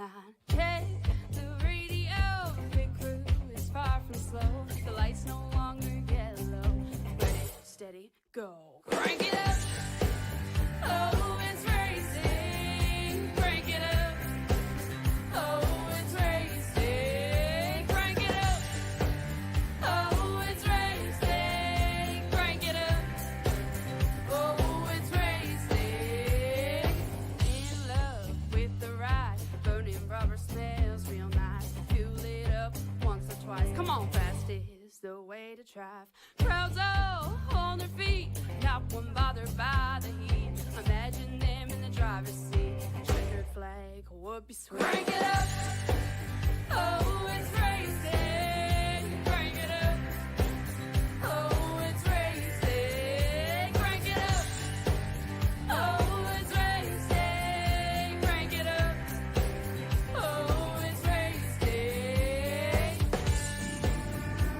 behind. Check the radio, big crew is far from slow. The lights no longer yellow. Ready, steady, go. Crank it up. Oh, it's racing. Crank it up. Oh, it's racing. Crank it up. Oh, it's racing. Crank it up. Oh, it's racing. In love with the ride. Burning rubber smells real nice. Fuel it up once or twice. Come on, fast is the way to drive. Crowds all on their feet, not one bothered by the heat. Imagine them in the driver's seat. Checkered flag would be sweet. Crank it up. Oh, it's racing. Crank it up. Oh, it's racing. Crank it up. Oh, it's racing. Crank it up. Oh, it's racing.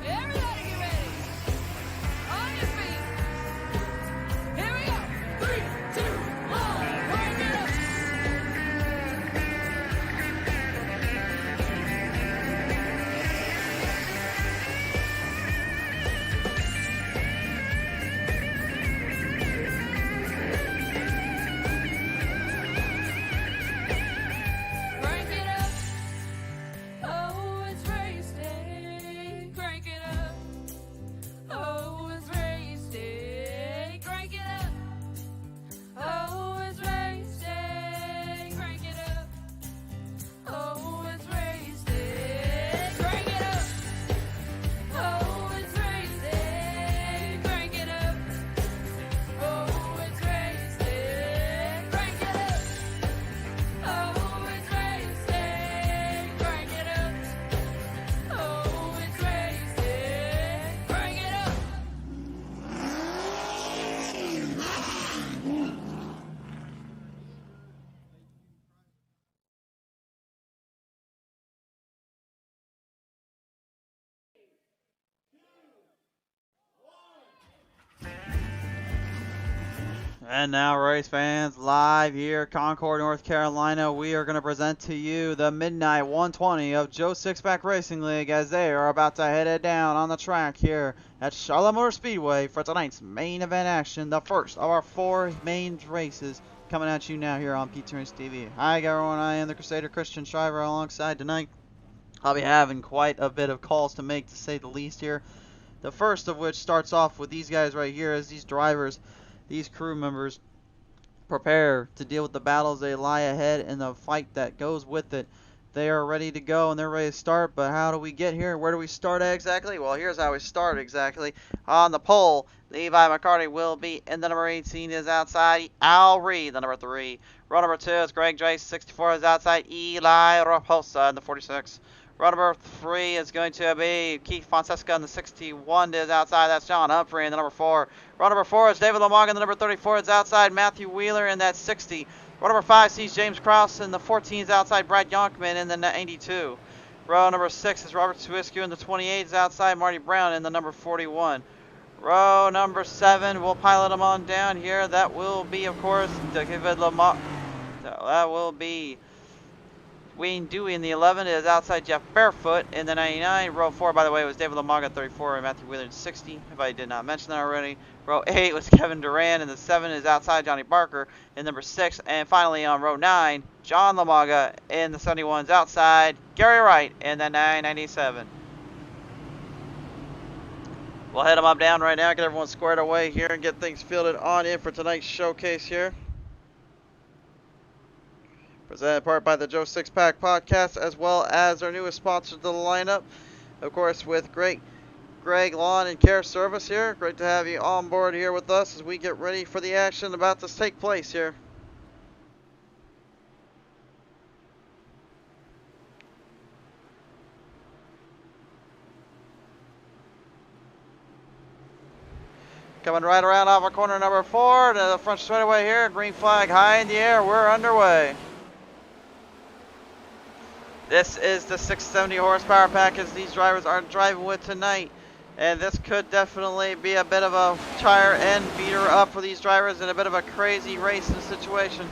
Everybody get ready. On your feet. Here we go. 3, 2, 1. Crank it up. Crank it up. Oh, it's racing. Crank it up. Oh, it's racing. Crank it up. Oh, it's racing. Crank it up. Oh, it's racing. Crank it up. Oh, it's racing. Crank it up. Oh, it's racing. Crank it up. Oh, it's racing. Crank it up. Oh, it's racing. Crank it up. And now, race fans, live here, Concord, North Carolina, we are going to present to you the Midnight 120 of Joe Sixpack Racing League as they are about to head it down on the track here at Charlotte Motor Speedway for tonight's main event action, the first of our 4 main races coming at you now here on PTM Racing TV. Hi everyone, I am the Crusader Christian Shriver alongside tonight. I'll be having quite a bit of calls to make, to say the least here. The first of which starts off with these guys right here as these drivers, these crew members, prepare to deal with the battles they lie ahead and the fight that goes with it. They are ready to go and they're ready to start, but how do we get here? Where do we start at exactly? Well, here's how we start exactly. On the pole, Levi McCarty will be in the number 18 is outside. Al Reed, the number 3. Row number 2 is Greg Drace, 64 is outside. Eli Raposa in the 46. Row number 3 is going to be Keith Fonseca in the 61 is outside. That's John Humphrey in the number 4. Row number 4 is David Lamog in the number 34 is outside. Matthew Wheeler in that 60. Row number 5 sees James Krause in the 14 is outside. Brad Yonkman in the 82. Row number 6 is Robert Swisky in the 28 is outside. Marty Brown in the number 41. Row number 7, we'll pilot them on down here. That will be, of course, David Lamog. That will be Wayne Dewey in the 11 is outside. Jeff Barefoot in the 99. Row 4, by the way, was David Lamog at 34 and Matthew Wheeler in 60, if I did not mention that already. Row 8 was Kevin Duran in the 7 is outside. Johnny Barker in number 6. And finally on row 9, John Lamaga in the 71 is outside. Gary Wright in the 997. We'll head them up down right now, get everyone squared away here and get things fielded on in for tonight's showcase here. Presented in part by the Joe Sixpack Podcast, as well as our newest sponsor to the lineup, of course, with great Greg Lawn and Care Service here. Great to have you on board here with us as we get ready for the action about to take place here. Coming right around off of corner number 4 to the front straightaway here. Green flag high in the air. We're underway. This is the 670 horsepower package these drivers are driving with tonight. And this could definitely be a bit of a tire and beater up for these drivers in a bit of a crazy racing situation.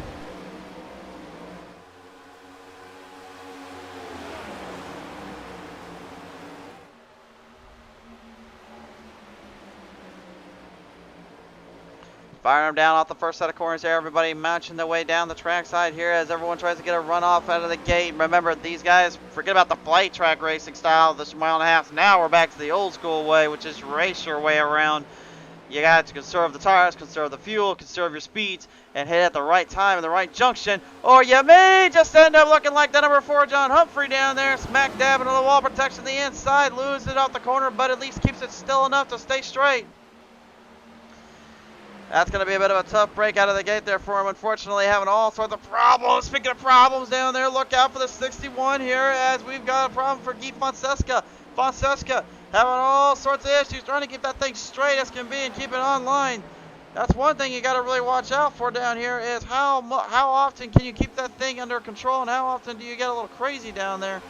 Firing them down off the first set of corners here. Everybody marching their way down the trackside here as everyone tries to get a run off out of the gate. Remember, these guys, forget about the flight track racing style, this 1.5 miles. Now we're back to the old school way, which is race your way around. You got to conserve the tires, conserve the fuel, conserve your speeds, and hit at the right time in the right junction. Or you may just end up looking like the number 4 John Humphrey down there, smack dab into the wall protection the inside, lose it off the corner, but at least keeps it still enough to stay straight. That's going to be a bit of a tough break out of the gate there for him. Unfortunately, having all sorts of problems. Speaking of problems down there, look out for the 61 here as we've got a problem for Guy Fonseca. Fonseca having all sorts of issues, trying to keep that thing straight as can be and keep it online. That's one thing you got to really watch out for down here is how often can you keep that thing under control and how often do you get a little crazy down there.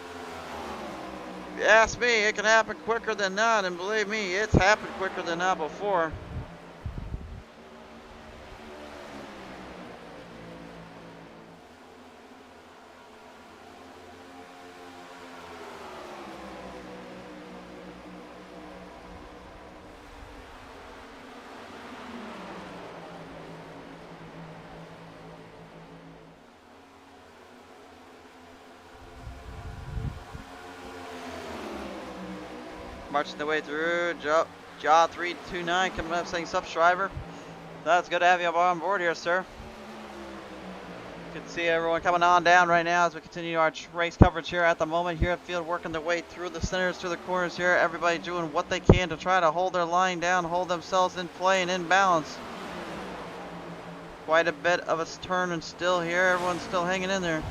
If you ask me, it can happen quicker than not, and believe me, it's happened quicker than not before. Marching the way through, Jaw 329 coming up saying subscriber. That's good to have you on board here, sir. You can see everyone coming on down right now as we continue our race coverage here at the moment. Here at field, working their way through the centers, through the corners here. Everybody doing what they can to try to hold their line down, hold themselves in play and in balance. Quite a bit of a turn and still here. Everyone's still hanging in there.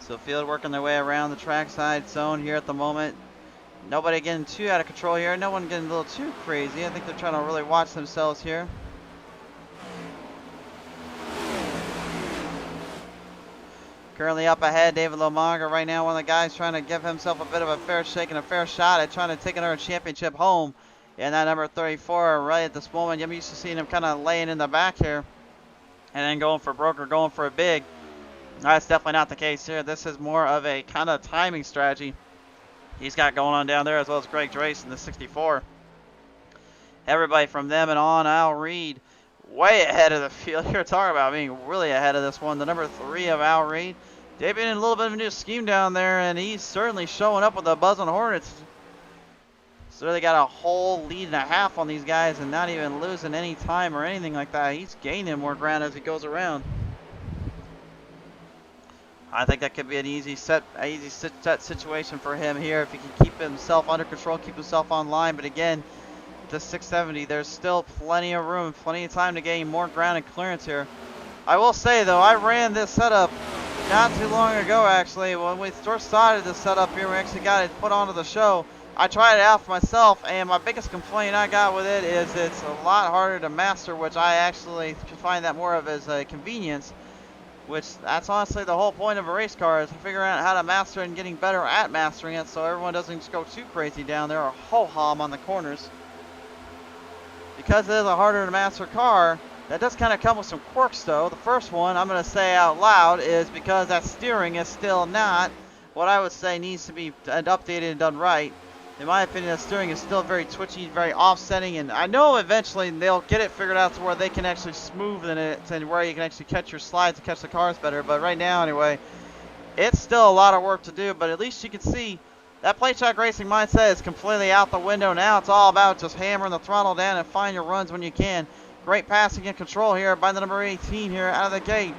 So field working their way around the trackside zone here at the moment. Nobody getting too out of control here. No one getting a little too crazy. I think they're trying to really watch themselves here. Currently up ahead, David Lomaga right now, one of the guys trying to give himself a bit of a fair shake and a fair shot at trying to take another championship home. And that number 34 right at this moment. I'm used to seeing him kind of laying in the back here and then going for broke or going for a big. That's definitely not the case here. This is more of a kind of timing strategy he's got going on down there, as well as Greg Drace in the 64. Everybody from them and on, Al Reed way ahead of the field. You're talking about being really ahead of this one. The number 3 of Al Reed. They've been in a little bit of a new scheme down there, and he's certainly showing up with a buzz on Hornets. So they got a whole lead and a half on these guys and not even losing any time or anything like that. He's gaining more ground as he goes around. I think that could be an easy set situation for him here if he can keep himself under control, keep himself online. But again, the 670, there's still plenty of room, plenty of time to gain more ground and clearance here. I will say though, I ran this setup not too long ago actually. When we first started this setup here, we actually got it put onto the show. I tried it out for myself, and my biggest complaint I got with it is it's a lot harder to master, which I actually find that more of as a convenience. Which, that's honestly the whole point of a race car, is figuring out how to master it and getting better at mastering it so everyone doesn't just go too crazy down there or ho-hum on the corners. Because it is a harder to master car, that does kind of come with some quirks though. The first one, I'm going to say out loud, is because that steering is still not what I would say needs to be updated and done right. In my opinion, the steering is still very twitchy, very offsetting, and I know eventually they'll get it figured out to where they can actually smoothen it and where you can actually catch your slides and catch the cars better. But right now, anyway, it's still a lot of work to do, but at least you can see that plate track racing mindset is completely out the window now. It's all about just hammering the throttle down and find your runs when you can. Great passing and control here by the number 18 here out of the gate.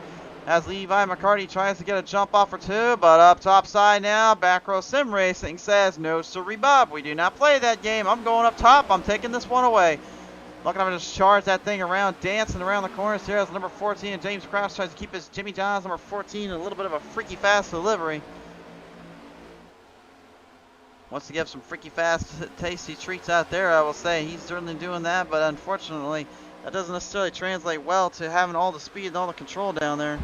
As Levi McCarty tries to get a jump off or two, but up top side now, Back Row Sim Racing says, no sirree Bob, we do not play that game. I'm going up top, I'm taking this one away. Looking to just charge that thing around, dancing around the corners here as number 14, and James Kraus tries to keep his Jimmy John's number 14 a little bit of a freaky fast delivery. Wants to give some freaky fast, tasty treats out there, I will say. He's certainly doing that, but unfortunately, that doesn't necessarily translate well to having all the speed and all the control down there.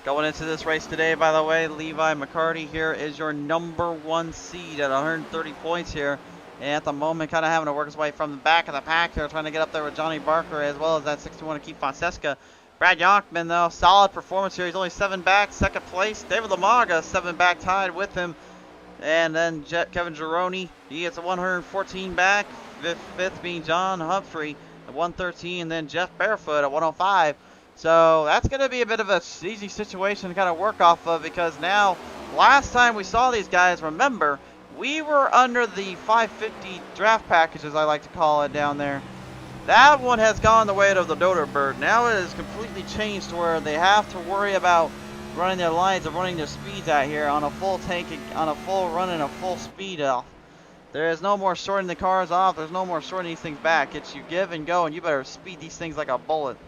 Going into this race today, by the way, Levi McCarty here is your #1 seed at 130 points here. And at the moment, kind of having to work his way from the back of the pack here, trying to get up there with Johnny Barker, as well as that 61 to keep Fonseca. Brad Yonkman, though, solid performance here. He's only 7 back, second place. David Lamaga, 7 back, tied with him. And then Kevin Gironi, he gets a 114 back. Fifth being John Humphrey at 113. And then Jeff Barefoot at 105. So that's going to be a bit of a easy situation to kind of work off of, because now, last time we saw these guys, remember, we were under the 550 draft package, as I like to call it down there. That one has gone the way of the Dodo Bird. Now it is completely changed to where they have to worry about running their lines and running their speeds out here on a full tank, on a full run and a full speed off. There is no more shorting the cars off. There's no more shorting these things back. It's you give and go, and you better speed these things like a bullet.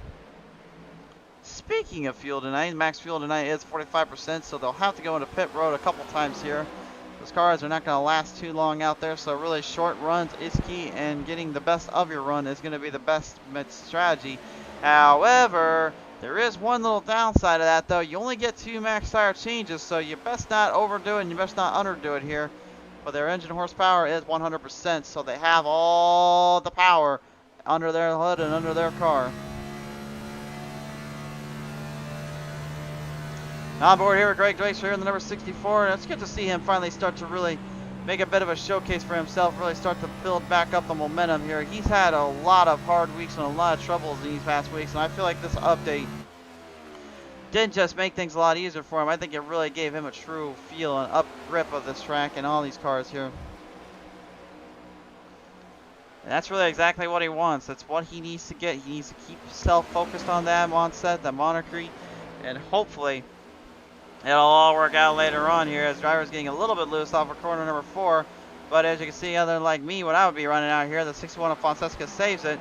Speaking of fuel tonight, max fuel tonight is 45%, so they'll have to go into pit road a couple times here. Those cars are not going to last too long out there, so really short runs is key, and getting the best of your run is going to be the best strategy. However, there is one little downside of that, though. You only get 2 max tire changes, so you best not overdo it and you best not underdo it here. But their engine horsepower is 100%, so they have all the power under their hood and under their car. On board here with Greg Drake's here in the number 64. It's good to see him finally start to really make a bit of a showcase for himself, really start to build back up the momentum here. He's had a lot of hard weeks and a lot of troubles in these past weeks, and I feel like this update didn't just make things a lot easier for him. I think it really gave him a true feel and up grip of this track and all these cars here. And that's really exactly what he wants. That's what he needs to get. He needs to keep himself focused on that onset, that monarchy, and hopefully it'll all work out later on here as driver's getting a little bit loose off of corner number 4. But as you can see, other than like me, what I would be running out here, the 61 of Fonseca saves it.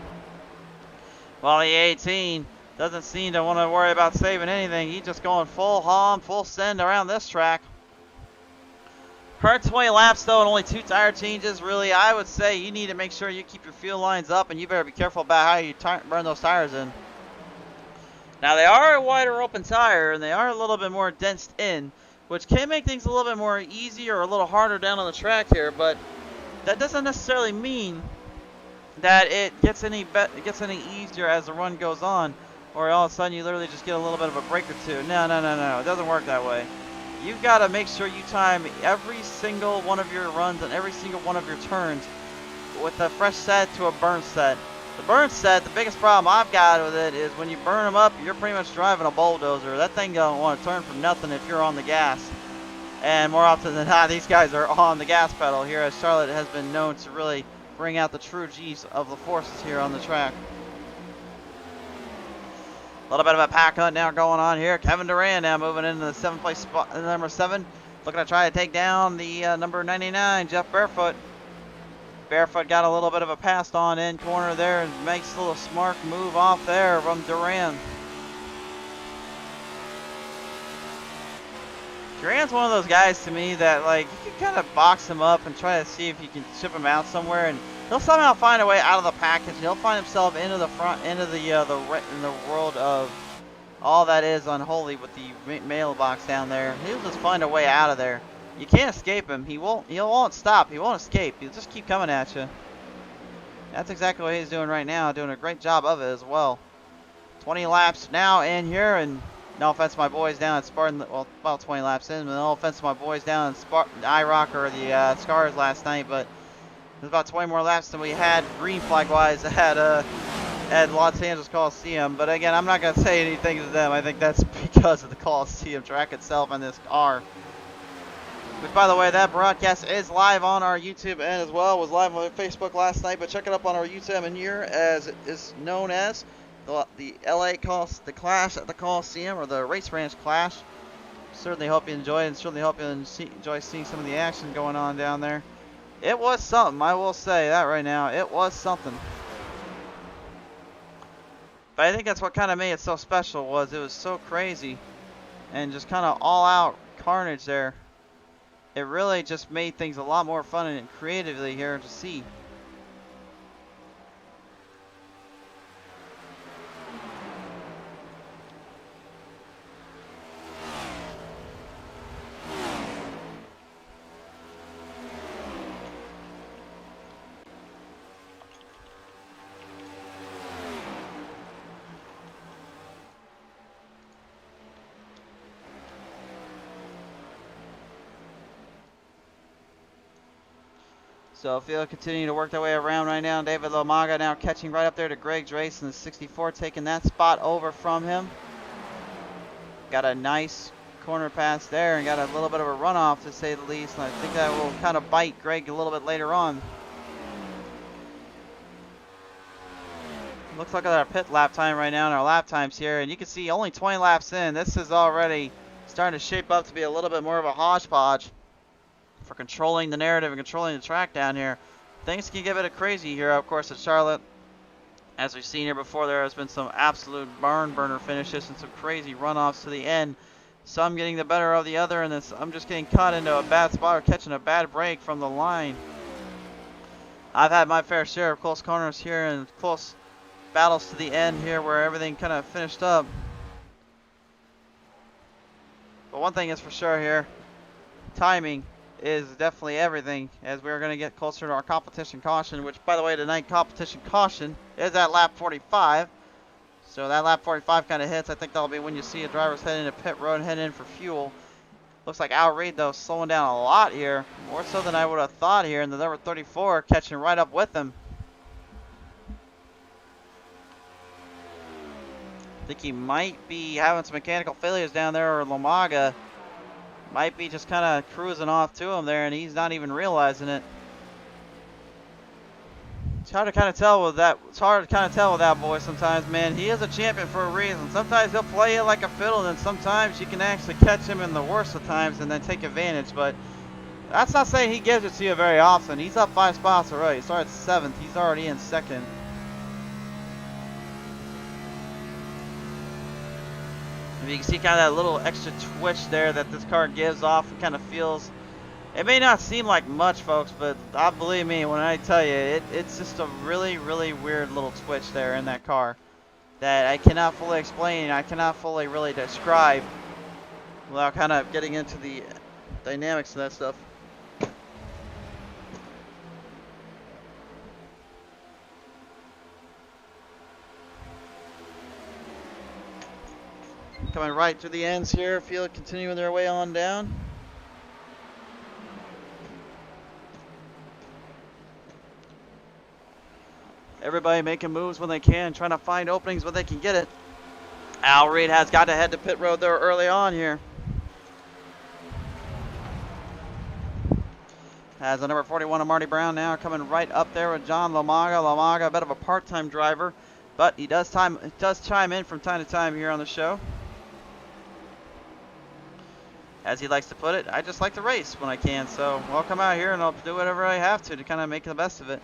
While the 18 doesn't seem to want to worry about saving anything. He's just going full hum, full send around this track. Per 20 laps though, and only 2 tire changes. Really, I would say you need to make sure you keep your fuel lines up, and you better be careful about how you burn those tires in. Now they are a wider open tire, and they are a little bit more densed in, which can make things a little bit more easy or a little harder down on the track here, but that doesn't necessarily mean that it gets any easier as the run goes on, or all of a sudden you literally just get a little bit of a break or two. No, it doesn't work that way. You've got to make sure you time every single one of your runs and every single one of your turns with a fresh set to a burn set. The burn set, the biggest problem I've got with it is when you burn them up, you're pretty much driving a bulldozer. That thing don't want to turn for nothing if you're on the gas. And more often than not, these guys are on the gas pedal here, as Charlotte has been known to really bring out the true G's of the forces here on the track. A little bit of a pack hunt now going on here. Kevin Durant now moving into the 7th place spot, number 7. Looking to try to take down the number 99, Jeff Barefoot. Barefoot got a little bit of a passed on in corner there and makes a little smart move off there from Duran. Duran's one of those guys to me that, like, you can kind of box him up and try to see if you can ship him out somewhere, and he'll somehow find a way out of the package. He'll find himself into the front, into the world of all that is unholy with the mailbox down there. He'll just find a way out of there. You can't escape him. He won't stop. He won't escape. He'll just keep coming at you. That's exactly what he's doing right now, doing a great job of it as well. 20 laps now in here, and no offense to my boys down at Spartan, well, about 20 laps in, but no offense to my boys down at IROC or the Scars last night, but there's about 20 more laps than we had green flag wise at Los Angeles Coliseum. But again, I'm not going to say anything to them. I think that's because of the Coliseum track itself and this car. Which, by the way, that broadcast is live on our YouTube and as well was live on Facebook last night. But check it up on our YouTube and here, as it is known as the LA the Clash at the Coliseum, or the Race Ranch Clash. Certainly hope you enjoy it, and certainly hope you enjoy seeing some of the action going on down there. It was something, I will say that right now. It was something. But I think that's what kind of made it so special, was it was so crazy and just kind of all out carnage there. It really just made things a lot more fun and creatively here to see. So Field continuing to work their way around right now. David Lomaga now catching right up there to Greg Drace in the 64, taking that spot over from him. Got a nice corner pass there and got a little bit of a runoff, to say the least. And I think that will kind of bite Greg a little bit later on. Looks like our pit lap time right now and our lap times here. And you can see only 20 laps in. This is already starting to shape up to be a little bit more of a hodgepodge for controlling the narrative and controlling the track down here. Things can get a bit crazy here, of course, at Charlotte. As we've seen here before, there has been some absolute barn burner finishes and some crazy runoffs to the end. Some getting the better of the other, and I'm just getting caught into a bad spot or catching a bad break from the line. I've had my fair share of close corners here and close battles to the end here where everything kind of finished up. But one thing is for sure here, timing is definitely everything, as we're going to get closer to our competition caution, which, by the way, tonight competition caution is at lap 45. So that lap 45 kind of hits. I think that'll be when you see a driver's heading into pit road and heading in for fuel. Looks like Al Reed, though, slowing down a lot here, more so than I would have thought here, and the number 34 catching right up with him. I think he might be having some mechanical failures down there, or Lomaga might be just kind of cruising off to him there, and he's not even realizing it. It's hard to kind of tell with that. It's hard to kind of tell with that boy sometimes, man. He is a champion for a reason. Sometimes he'll play it like a fiddle, and sometimes you can actually catch him in the worst of times and then take advantage. But that's not saying he gives it to you very often. He's up 5 spots already. He started 7th. He's already in 2nd. You can see kind of that little extra twitch there that this car gives off and kind of feels. It may not seem like much, folks, but believe me when I tell you, it's just a really, really weird little twitch there in that car that I cannot fully explain. I cannot fully really describe without kind of getting into the dynamics of that stuff. Coming right to the ends here. Field continuing their way on down. Everybody making moves when they can, trying to find openings when they can get it. Al Reed has got to head to pit road there early on here. Has the number 41 of Marty Brown now coming right up there with John Lomaga. Lomaga, a bit of a part-time driver, but he does chime in from time to time here on the show. As he likes to put it, I just like to race when I can, so I'll come out here and I'll do whatever I have to kind of make the best of it.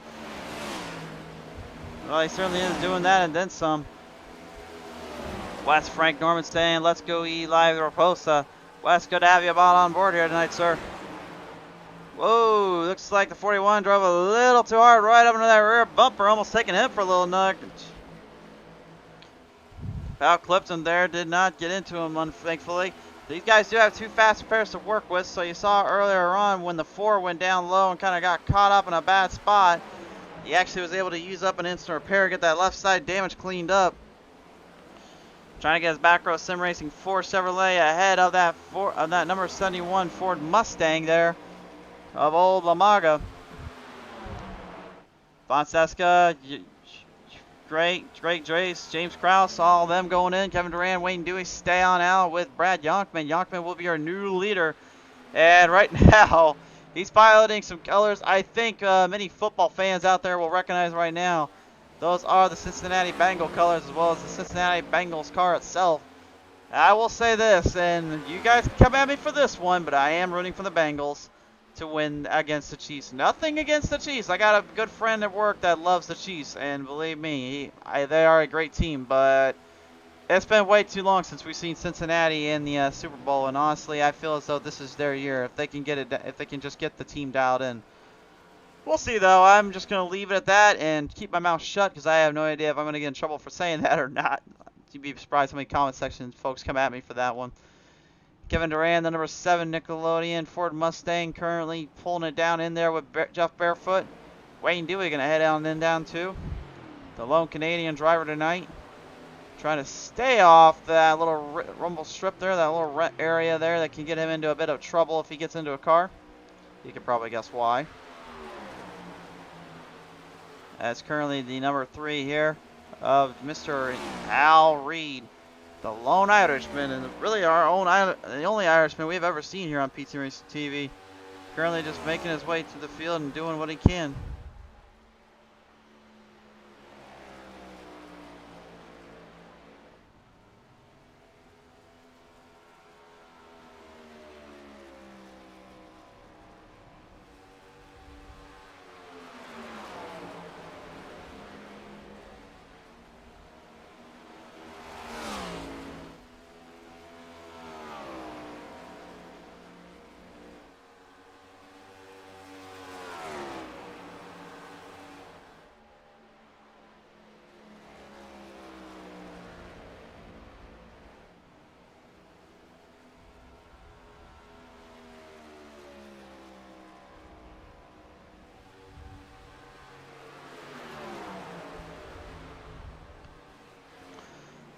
Well, he certainly is doing that and then some. Wes Frank Norman saying, let's go Eli Raposa. Wes, good to have you about on board here tonight, sir. Whoa, looks like the 41 drove a little too hard right up into that rear bumper, almost taking him for a little nug. About clipped him there, did not get into him, thankfully. These guys do have 2 fast pairs to work with, so you saw earlier on when the 4 went down low and kind of got caught up in a bad spot, he actually was able to use up an instant repair, get that left side damage cleaned up. Trying to get his back row Sim Racing 4 Chevrolet ahead of that number 71 Ford Mustang there of old Lomaga. Fonseca, Greg Drace, James Krause, all of them going in. Kevin Durant, Wayne Dewey stay on out with Brad Yonkman. Yonkman will be our new leader. And right now, he's piloting some colors I think many football fans out there will recognize right now. Those are the Cincinnati Bengal colors as well as the Cincinnati Bengals car itself. I will say this, and you guys can come at me for this one, but I am rooting for the Bengals to win against the Chiefs. Nothing against the Chiefs. I got a good friend at work that loves the Chiefs, and believe me, they are a great team, but it's been way too long since we've seen Cincinnati in the Super Bowl, and honestly, I feel as though this is their year if they can get it, if they can just get the team dialed in. We'll see, though. I'm just going to leave it at that and keep my mouth shut because I have no idea if I'm going to get in trouble for saying that or not. You'd be surprised how many comment section folks come at me for that one. Kevin Durant, the number 7 Nickelodeon Ford Mustang, currently pulling it down in there with Jeff Barefoot. Wayne Dewey going to head on in down too. The lone Canadian driver tonight. Trying to stay off that little rumble strip there, that little area there that can get him into a bit of trouble if he gets into a car. You can probably guess why. as currently the number 3 here of Mr. Al Reed, the lone Irishman, and really the only Irishman we've ever seen here on PTM Racing TV. Currently just making his way to the field and doing what he can.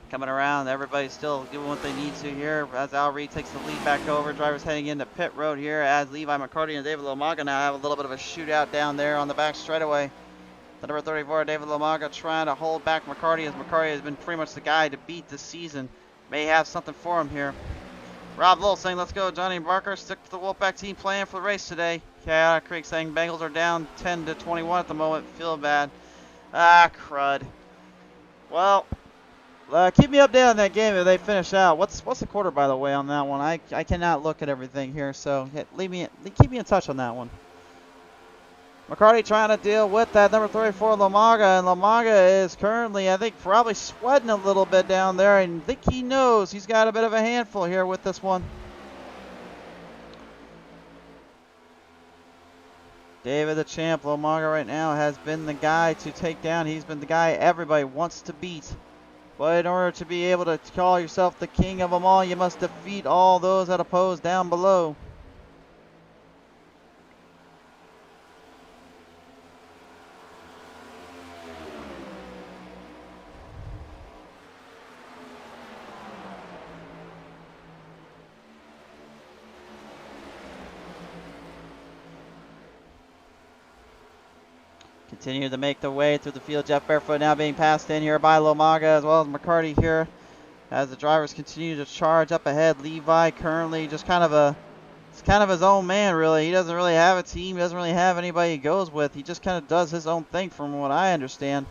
Coming around, everybody's still doing what they need to here as Al Reed takes the lead back over. Drivers heading into pit road here as Levi McCarty and David Lomaga now have a little bit of a shootout down there on the back straightaway. The number 34, David Lomaga, trying to hold back McCarty, as McCarty has been pretty much the guy to beat this season. May have something for him here. Rob Lowell saying, let's go, Johnny Barker. Stick to the Wolfpack team plan for the race today. Chaotic Creek saying Bengals are down 10-21 at the moment. Feel bad. Ah, crud. Well, keep me updated on that game if they finish out. What's the quarter, by the way, on that one? I cannot look at everything here, so keep me in touch on that one. McCarty trying to deal with that number 34 Lomaga, and Lomaga is currently, I think, probably sweating a little bit down there, and I think he knows he's got a bit of a handful here with this one. David the champ, Lomaga right now has been the guy to take down. He's been the guy everybody wants to beat. But in order to be able to call yourself the king of them all, you must defeat all those that oppose down below. Continue to make the way through the field. Jeff Barefoot now being passed in here by Lomaga as well as McCarty here as the drivers continue to charge up ahead. Levi currently just kind of his own man, really. He doesn't really have a team. He doesn't really have anybody he goes with. He just kind of does his own thing from what I understand.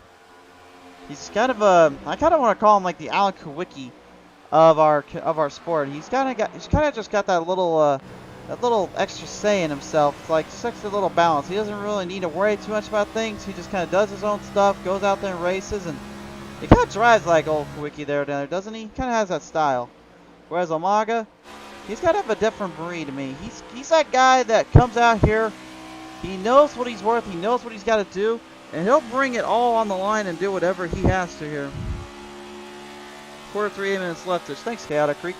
He's kind of I kind of want to call him like the Alan Kawicki of our sport. He's kind of just got that little extra say in himself. It's like such a little balance. He doesn't really need to worry too much about things. He just kind of does his own stuff, goes out there and races, and he kind of drives like old Kawicki down there, doesn't he? He kind of has that style. Whereas Lomaga, he's got to have a different breed to me. He's that guy that comes out here, he knows what he's worth, he knows what he's got to do, and he'll bring it all on the line and do whatever he has to here. Quarter 3 minutes left. Thanks, Chaotic Creek.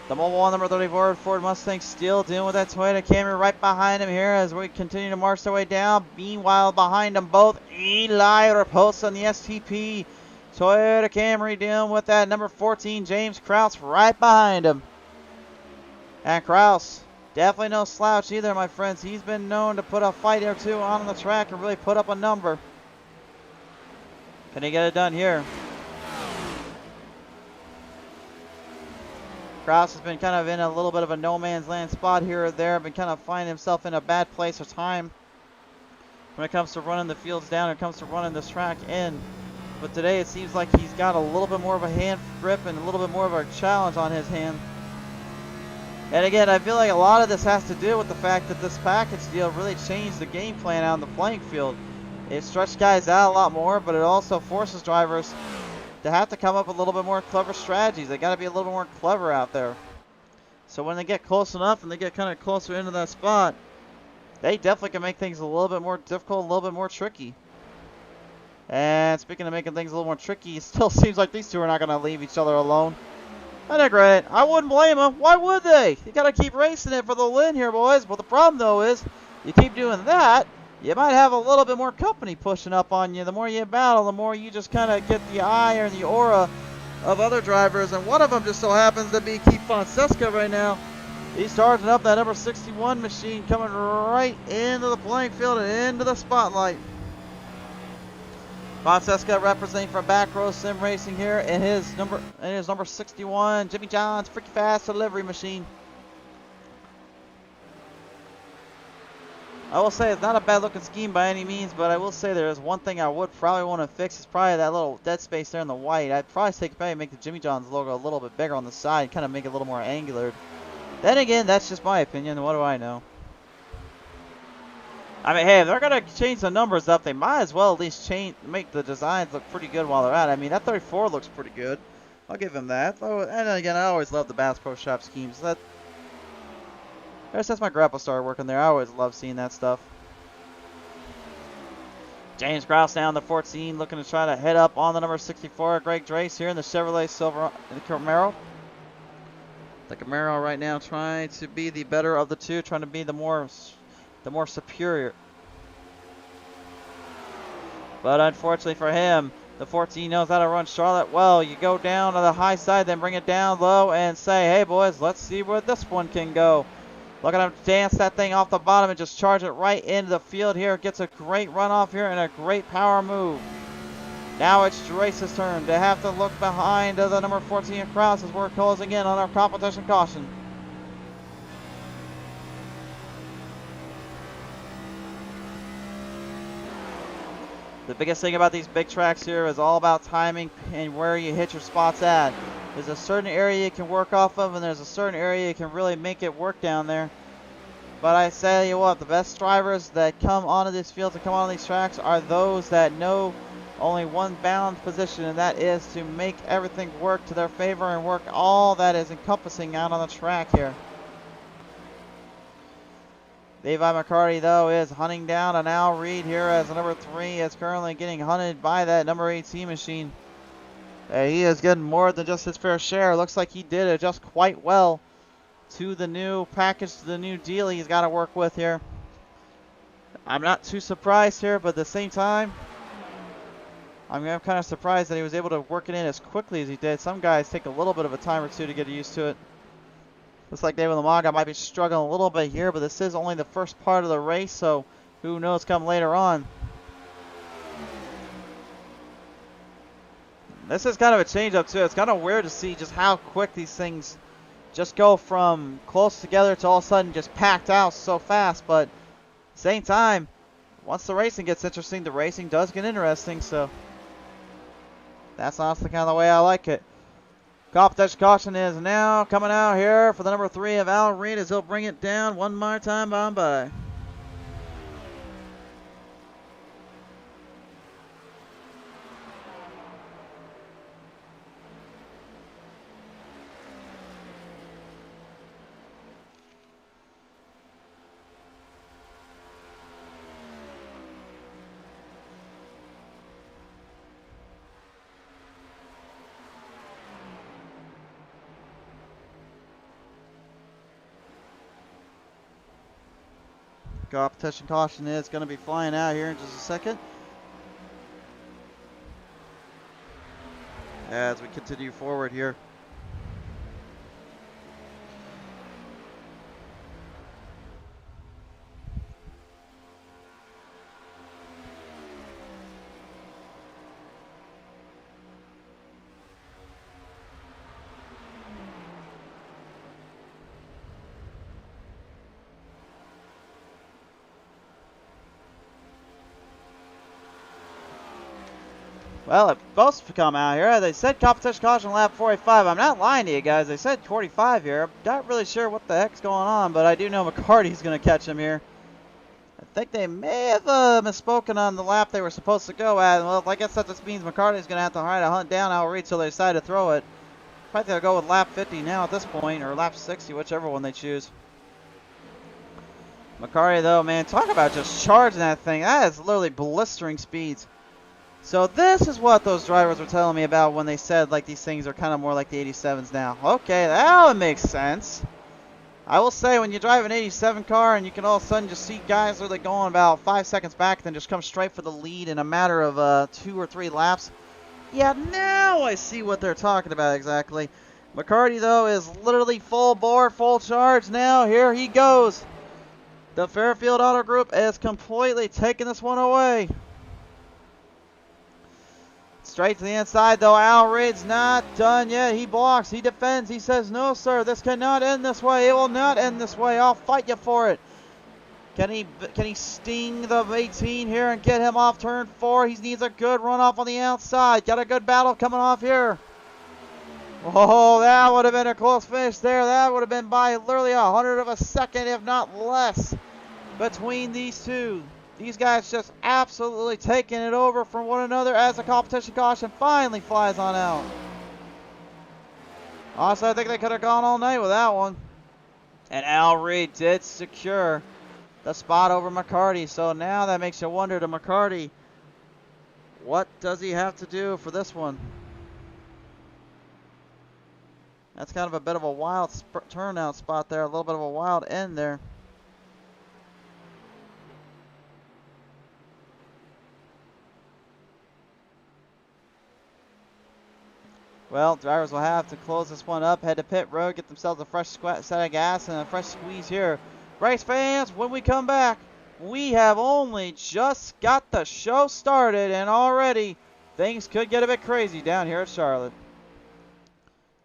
The Mobile One number 34 Ford Mustang still dealing with that Toyota Camry right behind him here as we continue to march their way down. Meanwhile, behind them both, Eli Raposa on the STP. Toyota Camry dealing with that number 14 James Krause right behind him. And Krause, definitely no slouch either, my friends. He's been known to put a fight or two on the track and really put up a number. Can he get it done here? Krause has been kind of in a little bit of a no man's land spot here or there. Been kind of finding himself in a bad place or time when it comes to running the fields down, when it comes to running this track in. But today it seems like he's got a little bit more of a hand grip and a little bit more of a challenge on his hand. And again, I feel like a lot of this has to do with the fact that this package deal really changed the game plan out on the playing field. It stretched guys out a lot more, but it also forces drivers to have to come up with a little bit more clever strategies. They got to be a little more clever out there. So when they get close enough and they get kind of closer into that spot, they definitely can make things a little bit more difficult, a little bit more tricky. And speaking of making things a little more tricky, it still seems like these two are not going to leave each other alone. And they're great. I wouldn't blame them. Why would they? You got to keep racing it for the win here, boys. But the problem, though, is you keep doing that, you might have a little bit more company pushing up on you. The more you battle, the more you just kind of get the eye or the aura of other drivers. And one of them just so happens to be Keith Fonseca right now. He's charging up that number 61 machine, coming right into the playing field and into the spotlight. Francesca representing for Back Row Sim Racing here in his number 61, Jimmy John's Freaky Fast Delivery Machine. I will say it's not a bad looking scheme by any means, but I will say there is one thing I would probably want to fix. Is probably that little dead space there in the white. I'd probably make the Jimmy John's logo a little bit bigger on the side, kind of make it a little more angular. Then again, that's just my opinion. What do I know? I mean, hey, if they're going to change the numbers up, they might as well at least make the designs look pretty good while they're at it. I mean, that 34 looks pretty good. I'll give them that. And again, I always love the Bass Pro Shop schemes. That's my grapple started working there. I always love seeing that stuff. James Grouse now in the 14, looking to try to head up on the number 64. Greg Drace here in the Chevrolet Camaro. The Camaro right now trying to be the better of the two, trying to be the more superior. But unfortunately for him, the 14 knows how to run Charlotte well. You go down to the high side, then bring it down low and say, hey boys, let's see where this one can go. Look at him dance that thing off the bottom and just charge it right into the field here. Gets a great runoff here and a great power move. Now it's Drace's turn to have to look behind the number 14 across as we're closing in on our competition caution. The biggest thing about these big tracks here is all about timing and where you hit your spots at. There's a certain area you can work off of, and there's a certain area you can really make it work down there. But I tell you what, the best drivers that come onto this field, to come onto these tracks, are those that know only one bound position, and that is to make everything work to their favor and work all that is encompassing out on the track here. Levi McCarty, though, is hunting down an Al Reed here as the number 3 is currently getting hunted by that number 18 machine. He is getting more than just his fair share. Looks like he did adjust quite well to the new package, to the new deal he's got to work with here. I'm not too surprised here, but at the same time, I'm kind of surprised that he was able to work it in as quickly as he did. Some guys take a little bit of a time or two to get used to it. Looks like David Lamaga might be struggling a little bit here, but this is only the first part of the race, so who knows come later on. This is kind of a change up too. It's kind of weird to see just how quick these things just go from close together to all of a sudden just packed out so fast. But at the same time, once the racing gets interesting, the racing does get interesting. So that's honestly kind of the way I like it. Competition caution is now coming out here for the number 3 of Al Reed as he'll bring it down one more time on by. Competition caution is going to be flying out here in just a second. As we continue forward here. Well, it both come out here. They said competition caution lap 45. I'm not lying to you guys. They said 45 here. I'm not really sure what the heck's going on, but I do know McCarty's going to catch him here. I think they may have misspoken on the lap they were supposed to go at. Well, I guess that just means McCarty's going to have to try to hunt down Al Reed till they decide to throw it. Probably going to go with lap 50 now at this point, or lap 60, whichever one they choose. McCarty, though, man, talk about just charging that thing. That is literally blistering speeds. So this is what those drivers were telling me about when they said like these things are kind of more like the 87s now. Okay, that makes sense. I will say when you drive an 87 car and you can all of a sudden just see guys really going about 5 seconds back then just come straight for the lead in a matter of 2 or 3 laps. Yeah, now I see what they're talking about exactly. McCarty, though, is literally full bore, full charge now. Here he goes. The Fairfield Auto Group is completely taking this one away. Straight to the inside, though. Al Reed's not done yet. He blocks. He defends. He says, no, sir, this cannot end this way. It will not end this way. I'll fight you for it. Can he sting the 18 here and get him off turn 4? He needs a good run off on the outside. Got a good battle coming off here. Oh, that would have been a close finish there. That would have been by literally 100 of a second, if not less, between these two. These guys just absolutely taking it over from one another as the competition caution finally flies on out. Also, I think they could have gone all night with that one. And Al Reed did secure the spot over McCarty. So now that makes you wonder to McCarty, what does he have to do for this one? That's kind of a bit of a wild turnout spot there. A little bit of a wild end there. Well, drivers will have to close this one up, head to pit road, get themselves a fresh set of gas and a fresh squeeze here. Race fans, when we come back, we have only just got the show started, and already things could get a bit crazy down here at Charlotte.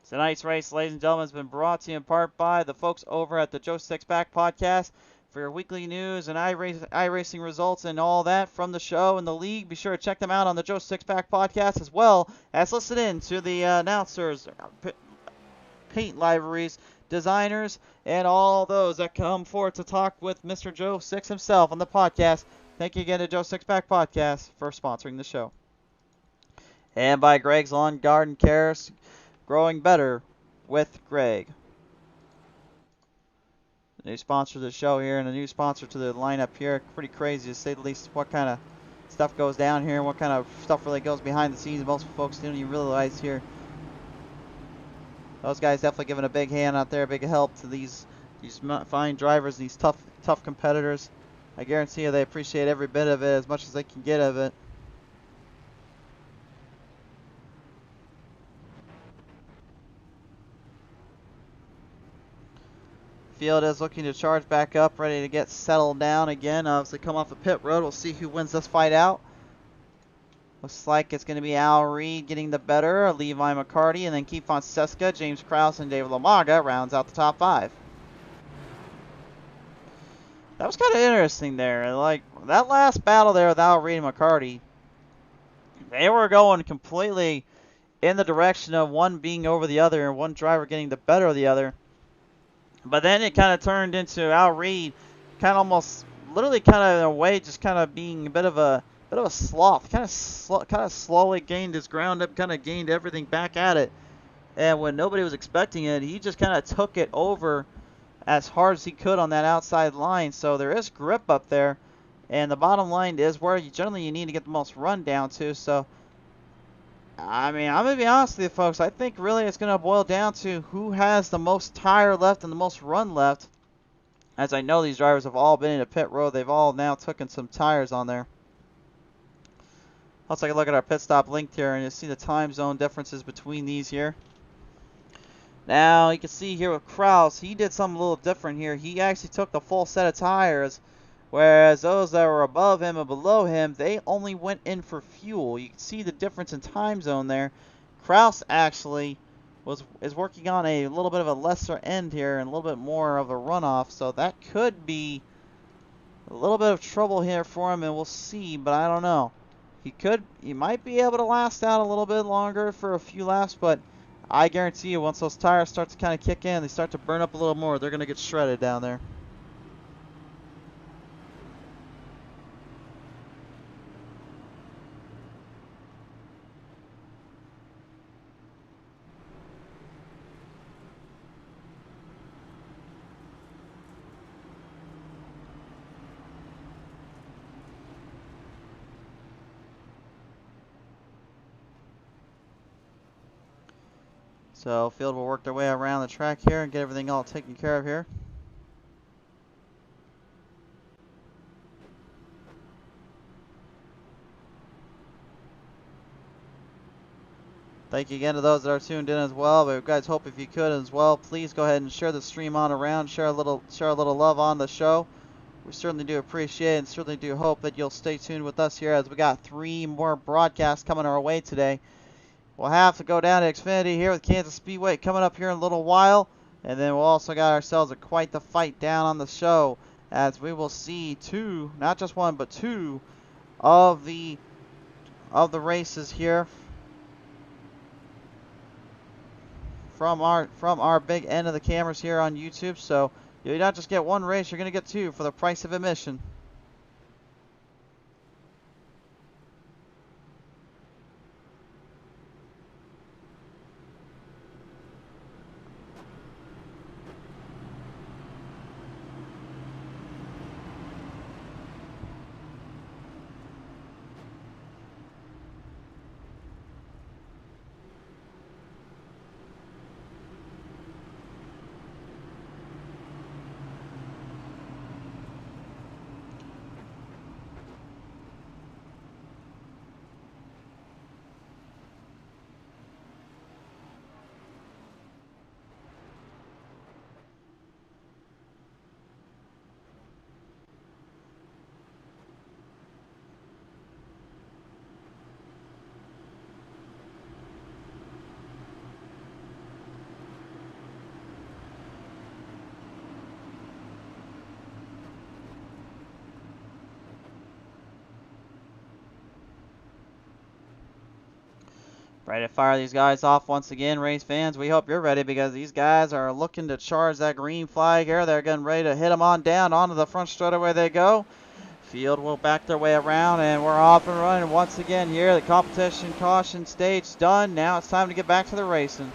Tonight's race, ladies and gentlemen, has been brought to you in part by the folks over at the Joe Sixpack Podcast. For your weekly news and iRacing results and all that from the show and the league, be sure to check them out on the Joe Sixpack Podcast, as well as listen in to the announcers, paint liveries, designers, and all those that come forward to talk with Mr. Joe Six himself on the podcast. Thank you again to Joe Sixpack Podcast for sponsoring the show. And by Greg's Lawn Garden Care, growing better with Greg. The new sponsor of the show here and a new sponsor to the lineup here. Pretty crazy to say the least what kind of stuff goes down here and what kind of stuff really goes behind the scenes. Most folks don't even realize here. Those guys definitely giving a big hand out there, a big help to these fine drivers, these tough competitors. I guarantee you they appreciate every bit of it as much as they can get of it. Field is looking to charge back up, ready to get settled down again. As they come off the pit road, we'll see who wins this fight out. Looks like it's going to be Al Reed getting the better, Levi McCarty, and then Keith Fonseca, James Krause, and David Lamaga rounds out the top 5. That was kind of interesting there. Like, that last battle there with Al Reed and McCarty, they were going completely in the direction of one being over the other and one driver getting the better of the other. But then it kind of turned into Al Reed kind of almost, literally kind of in a way, just kind of being a bit of a sloth. Kind of slowly gained his ground up, kind of gained everything back at it. And when nobody was expecting it, he just kind of took it over as hard as he could on that outside line. So there is grip up there. And the bottom line is where generally you need to get the most run down to. So, I mean, I'm going to be honest with you, folks. I think really it's going to boil down to who has the most tire left and the most run left. As I know these drivers have all been in a pit road. They've all now taken some tires on there. Let's take a look at our pit stop link here, and you see the time zone differences between these here. Now, you can see here with Krause, he did something a little different here. He actually took the full set of tires, whereas those that were above him and below him, they only went in for fuel. You can see the difference in time zone there. Krause actually is working on a little bit of a lesser end here and a little bit more of a runoff, so that could be a little bit of trouble here for him, and we'll see, but I don't know. He might be able to last out a little bit longer for a few laps, but I guarantee you once those tires start to kind of kick in, they start to burn up a little more, they're going to get shredded down there. So field will work their way around the track here and get everything all taken care of here. Thank you again to those that are tuned in as well. But guys, hope if you could as well, please go ahead and share the stream on around, share a little love on the show. We certainly do appreciate it and certainly do hope that you'll stay tuned with us here as we got 3 more broadcasts coming our way today. We'll have to go down to Xfinity here with Kansas Speedway coming up here in a little while. And then we'll also got ourselves quite the fight down on the show as we will see 2, not just 1, but 2 of the races here from our big end of the cameras here on YouTube. So you not just get 1 race, you're going to get 2 for the price of admission. Ready to fire these guys off once again, race fans. We hope you're ready because these guys are looking to charge that green flag here. They're getting ready to hit them on down onto the front straightaway they go. Field will back their way around and we're off and running once again here. The competition caution stage done. Now it's time to get back to the racing.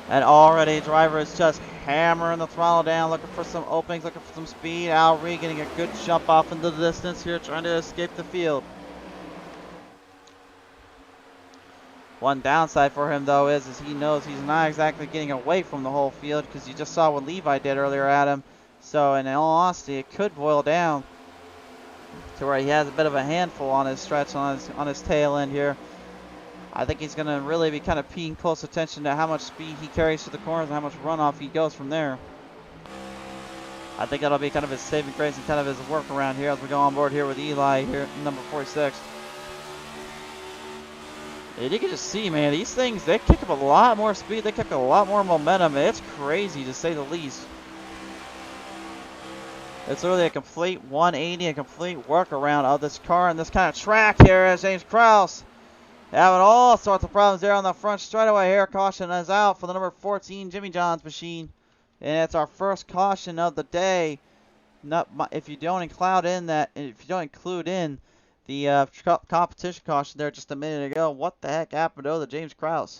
And already driver is just hammering the throttle down, looking for some openings, looking for some speed. Al Reed getting a good jump off into the distance here, trying to escape the field. One downside for him, though, is he knows he's not exactly getting away from the whole field because you just saw what Levi did earlier at him. So, in all honesty, it could boil down to where he has a bit of a handful on his stretch, on his tail end here. I think he's going to really be kind of paying close attention to how much speed he carries to the corners and how much runoff he goes from there. I think that'll be kind of his saving grace and kind of his workaround here as we go on board here with Eli here, number 46. And you can just see, man, these things, they kick up a lot more speed. They kick up a lot more momentum. It's crazy, to say the least. It's really a complete 180, a complete workaround of this car and this kind of track here as James Krause having all sorts of problems there on the front straightaway here. Caution is out for the number 14 Jimmy John's machine. And it's our first caution of the day. If you don't include in the competition caution there just a minute ago, what the heck happened to the James Krause?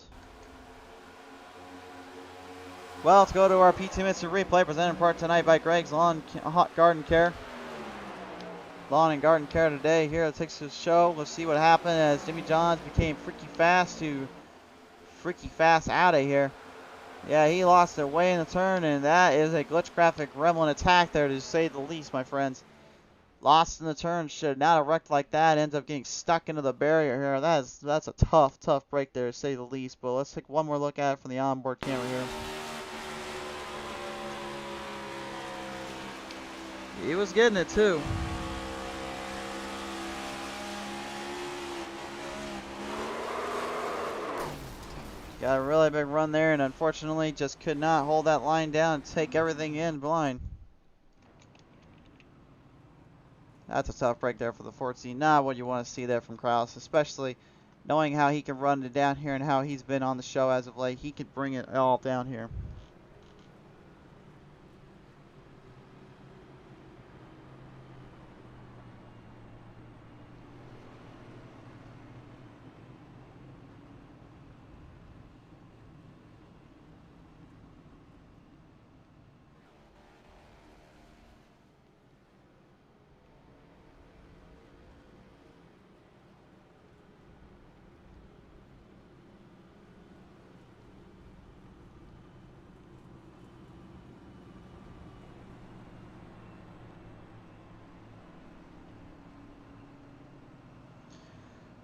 Well, let's go to our PTM Instant Replay presented in part tonight by Greg's Lawn Garden Care. Lawn and Garden Care today here at Texas Show. Let's see what happened as Jimmy Johns became freaky fast out of here. Yeah, he lost it way in the turn, and that is a glitch graphic gremlin attack there, to say the least, my friends. Lost in the turn, should not have wrecked like that. Ends up getting stuck into the barrier here. That's a tough break there, to say the least. But let's take one more look at it from the onboard camera here. He was getting it too. Got a really big run there and unfortunately just could not hold that line down and take everything in blind. That's a tough break there for the 14. Not what you want to see there from Krause, especially knowing how he can run it down here and how he's been on the show as of late. He could bring it all down here.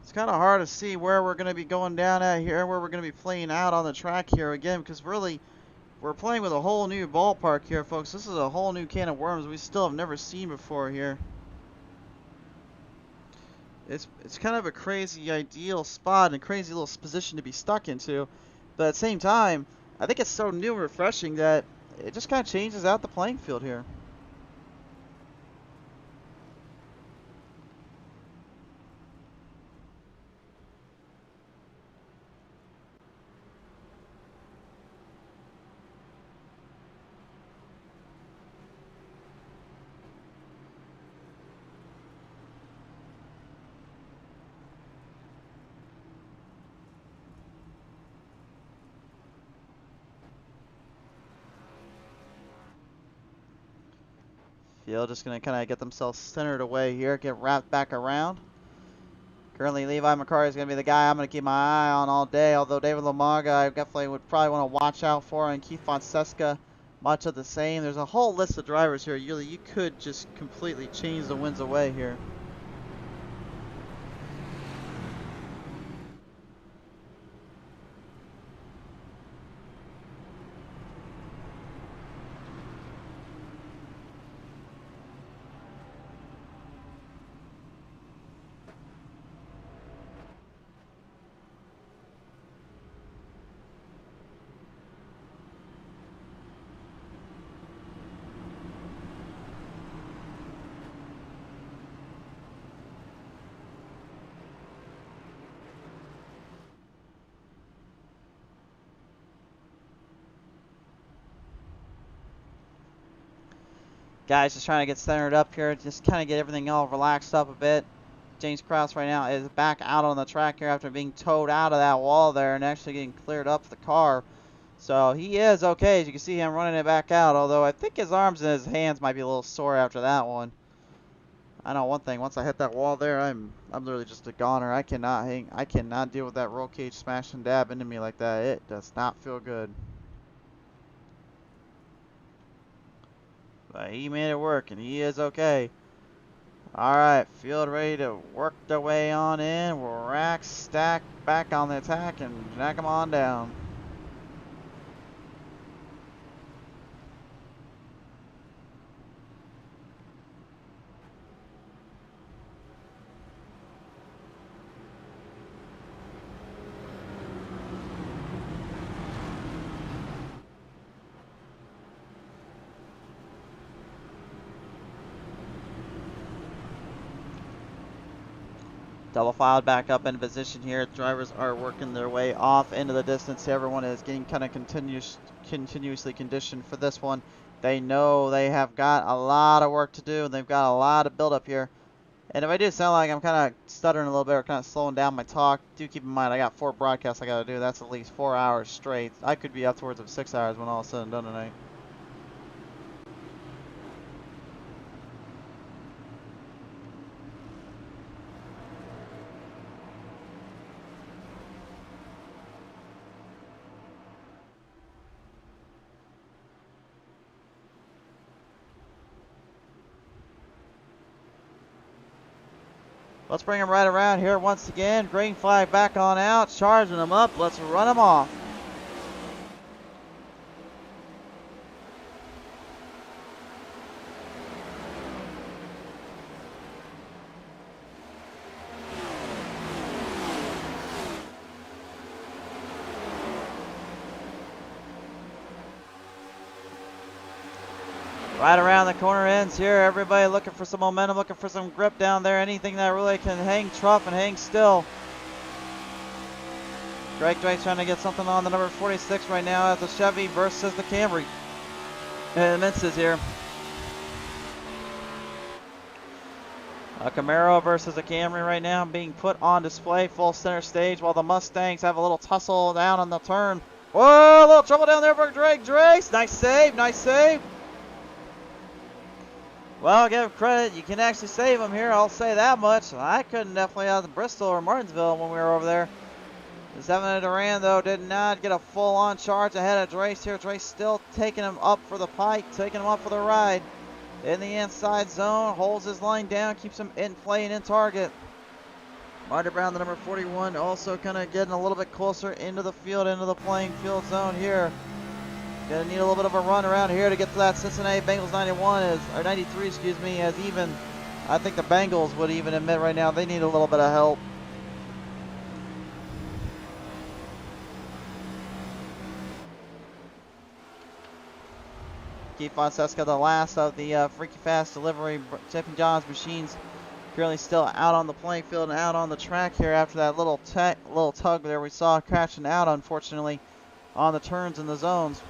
It's kind of hard to see where we're going to be going down at here, where we're going to be playing out on the track here again, because really, we're playing with a whole new ballpark here, folks. This is a whole new can of worms we still have never seen before here. It's kind of a crazy ideal spot and a crazy little position to be stuck into, but at the same time, I think it's so new and refreshing that it just kind of changes out the playing field here. Field just going to kind of get themselves centered away here, get wrapped back around. Currently, Levi McCarty is going to be the guy I'm going to keep my eye on all day, although David Lamaga I definitely would probably want to watch out for, and Keith Fonseca, much of the same. There's a whole list of drivers here. You could just completely change the wins away here. Guys just trying to get centered up here, just kind of get everything all relaxed up a bit. James Krause right now is back out on the track here after being towed out of that wall there and actually getting cleared up the car. So he is okay, as you can see him running it back out, although I think his arms and his hands might be a little sore after that one. I know one thing, once I hit that wall there, I'm literally just a goner. I cannot deal with that roll cage smash and dab into me like that. It does not feel good. But he made it work, and he is okay. Alright, field ready to work their way on in. We'll rack, stack, back on the attack, and jack them on down. Double filed back up in position here. Drivers are working their way off into the distance. Everyone is getting kind of continuously conditioned for this one. They know they have got a lot of work to do, and they've got a lot of build up here. And if I do sound like I'm kind of stuttering a little bit or kind of slowing down my talk, do keep in mind I got 4 broadcasts I got to do. That's at least 4 hours straight. I could be upwards of 6 hours when all is said and done tonight. Let's bring them right around here once again. Green flag back on out, charging them up. Let's run them off. Right around the corner ends here. Everybody looking for some momentum, looking for some grip down there. Anything that really can hang tough and hang still. Greg Drake's trying to get something on the number 46 right now as the Chevy versus the Camry. And Minces here. A Camaro versus a Camry right now being put on display, full center stage, while the Mustangs have a little tussle down on the turn. Whoa, a little trouble down there for Drake. Drake's. Nice save, nice save. Well, give him credit. You can actually save him here. I'll say that much. I couldn't definitely out of Bristol or Martinsville when we were over there. The 7 Duran, though, did not get a full-on charge ahead of Drace here. Drace still taking him up for the pike, taking him up for the ride. In the inside zone, holds his line down, keeps him in play and in target. Marty Brown, the number 41, also kind of getting a little bit closer into the field, into the playing field zone here. Gonna need a little bit of a run around here to get to that Cincinnati Bengals 91 or 93, excuse me, as even. I think the Bengals would even admit right now they need a little bit of help. Keith Fonseca, the last of the Freaky Fast Delivery Tiffin Johns machines, currently still out on the playing field and out on the track here after that little tug there we saw crashing out, unfortunately, on the turns and the zones.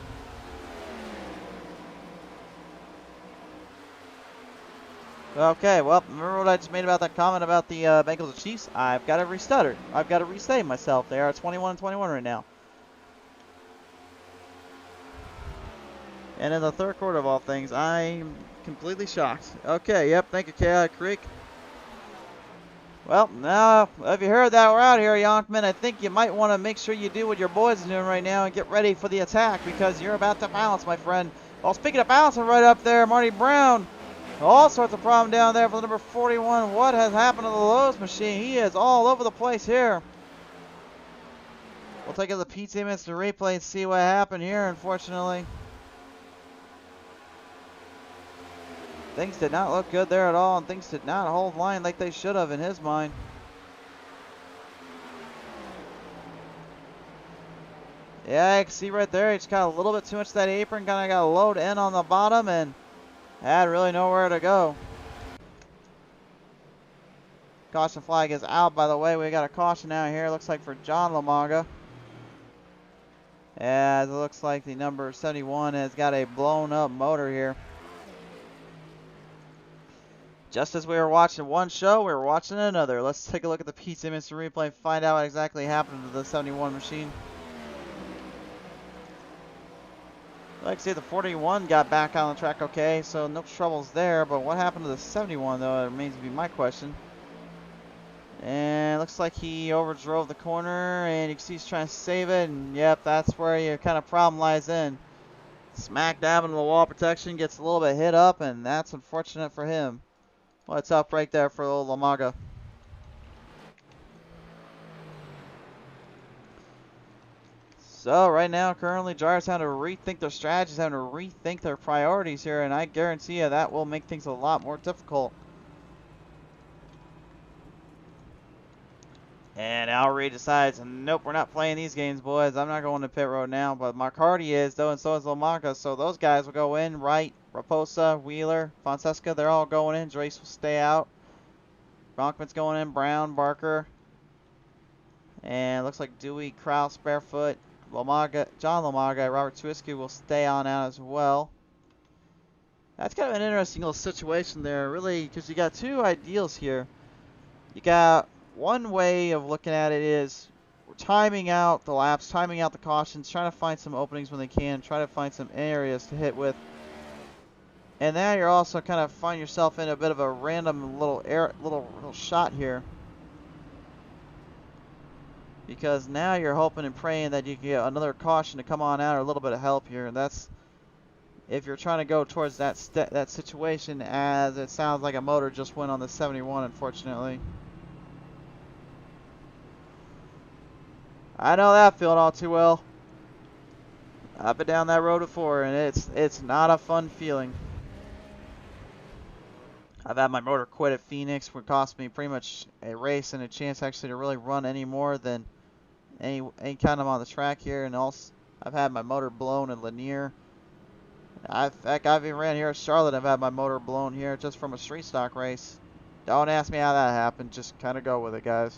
Okay, well, remember what I just made about that comment about the Bengals and Chiefs? I've got to restutter. I've got to restate myself. They are 21-21 right now. And in the third quarter of all things, I'm completely shocked. Okay, yep, thank you, K.I. Creek. Well, now, if you heard that we're out here, Yonkman, I think you might want to make sure you do what your boys are doing right now and get ready for the attack because you're about to bounce, my friend. Well, speaking of bouncing right up there, Marty Brown. All sorts of problem down there for the number 41. What has happened to the Lowe's machine? He is all over the place here. We'll take it to the PTM Instant Replay and see what happened here, unfortunately. Things did not look good there at all, and things did not hold line like they should have in his mind. Yeah, I can see right there, he just got a little bit too much of that apron, kind of got a load in on the bottom, and had really nowhere to go. Caution flag is out, by the way. We got a caution out here. Looks like for John Lamaga. As it looks like the number 71 has got a blown up motor here. Just as we were watching one show, we were watching another. Let's take a look at the PTM Instant Replay and find out what exactly happened to the 71 machine. Like I say, the 41 got back on the track okay, so no troubles there. But what happened to the 71, though? It remains to be my question. And it looks like he overdrove the corner, and you can see he's trying to save it. And yep, that's where your kind of problem lies in. Smack dab into the wall protection, gets a little bit hit up, and that's unfortunate for him. What's up right there for old Lamaga? So right now, currently, drivers having to rethink their strategies, having to rethink their priorities here, and I guarantee you that will make things a lot more difficult. And Al Reed decides, nope, we're not playing these games, boys. I'm not going to pit road now, but Mark Hardy is, though, and so is Lamaga. So those guys will go in, Wright, Raposa, Wheeler, Fonseca, they're all going in. Drace will stay out. Bronkman's going in, Brown, Barker. And it looks like Dewey, Kraus, Barefoot, Lamaga, John Lamaga, Robert Twisky will stay on out as well. That's kind of an interesting little situation there, really, because you got two ideals here. You got one way of looking at it is timing out the laps, timing out the cautions, trying to find some openings when they can, try to find some areas to hit with. And now you're also kind of find yourself in a bit of a random little shot here. Because now you're hoping and praying that you can get another caution to come on out or a little bit of help here. And that's if you're trying to go towards that situation, as it sounds like a motor just went on the 71, unfortunately. I know that feeling all too well. I've been down that road before, and it's not a fun feeling. I've had my motor quit at Phoenix, which cost me pretty much a race and a chance actually to really run any more than any kind of on the track here. And also, I've had my motor blown in Lanier. In fact, I've even ran here at Charlotte. I've had my motor blown here just from a street stock race. Don't ask me how that happened. Just kind of go with it, guys.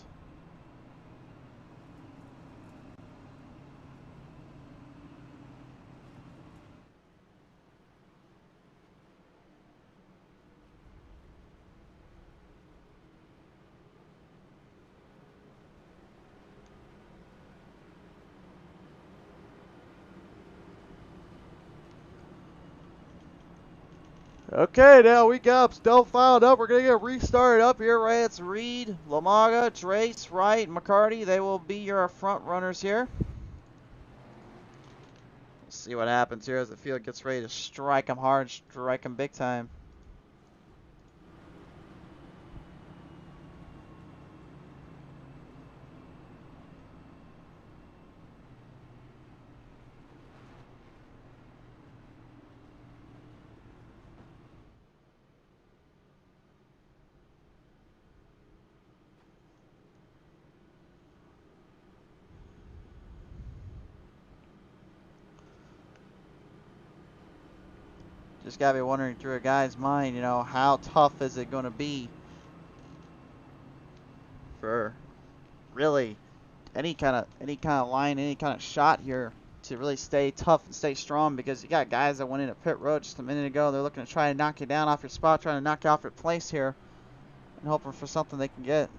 Okay, now we got still filed up. We're going to get restarted up here, right? It's Reed, Lamaga, Trace, Wright, McCarty. They will be your front runners here. We'll see what happens here as the field gets ready to strike them hard, strike them big time. Just gotta be wondering through a guy's mind, you know, how tough is it going to be for really any kind of line, any kind of shot here to really stay tough and stay strong, because you got guys that went into pit road just a minute ago. They're looking to try and knock you down off your spot, trying to knock you off your place here, and hoping for something they can get.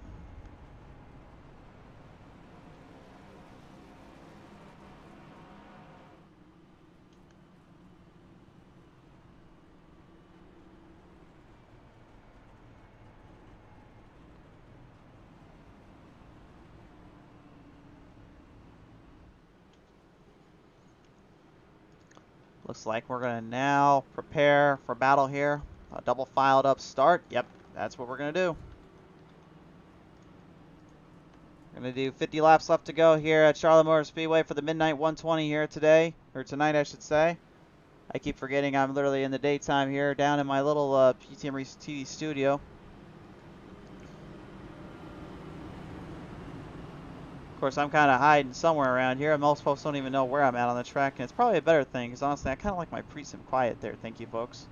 Looks like we're going to now prepare for battle here. A double filed up start. Yep, that's what we're going to do. We're going to do 50 laps left to go here at Charlotte Motor Speedway for the Midnight 120 here today. Or tonight, I should say. I keep forgetting I'm literally in the daytime here down in my little PTM Racing TV studio. Of course, I'm kind of hiding somewhere around here. Most folks don't even know where I'm at on the track, and it's probably a better thing, because honestly, I kind of like my peace and quiet there. Thank you, folks.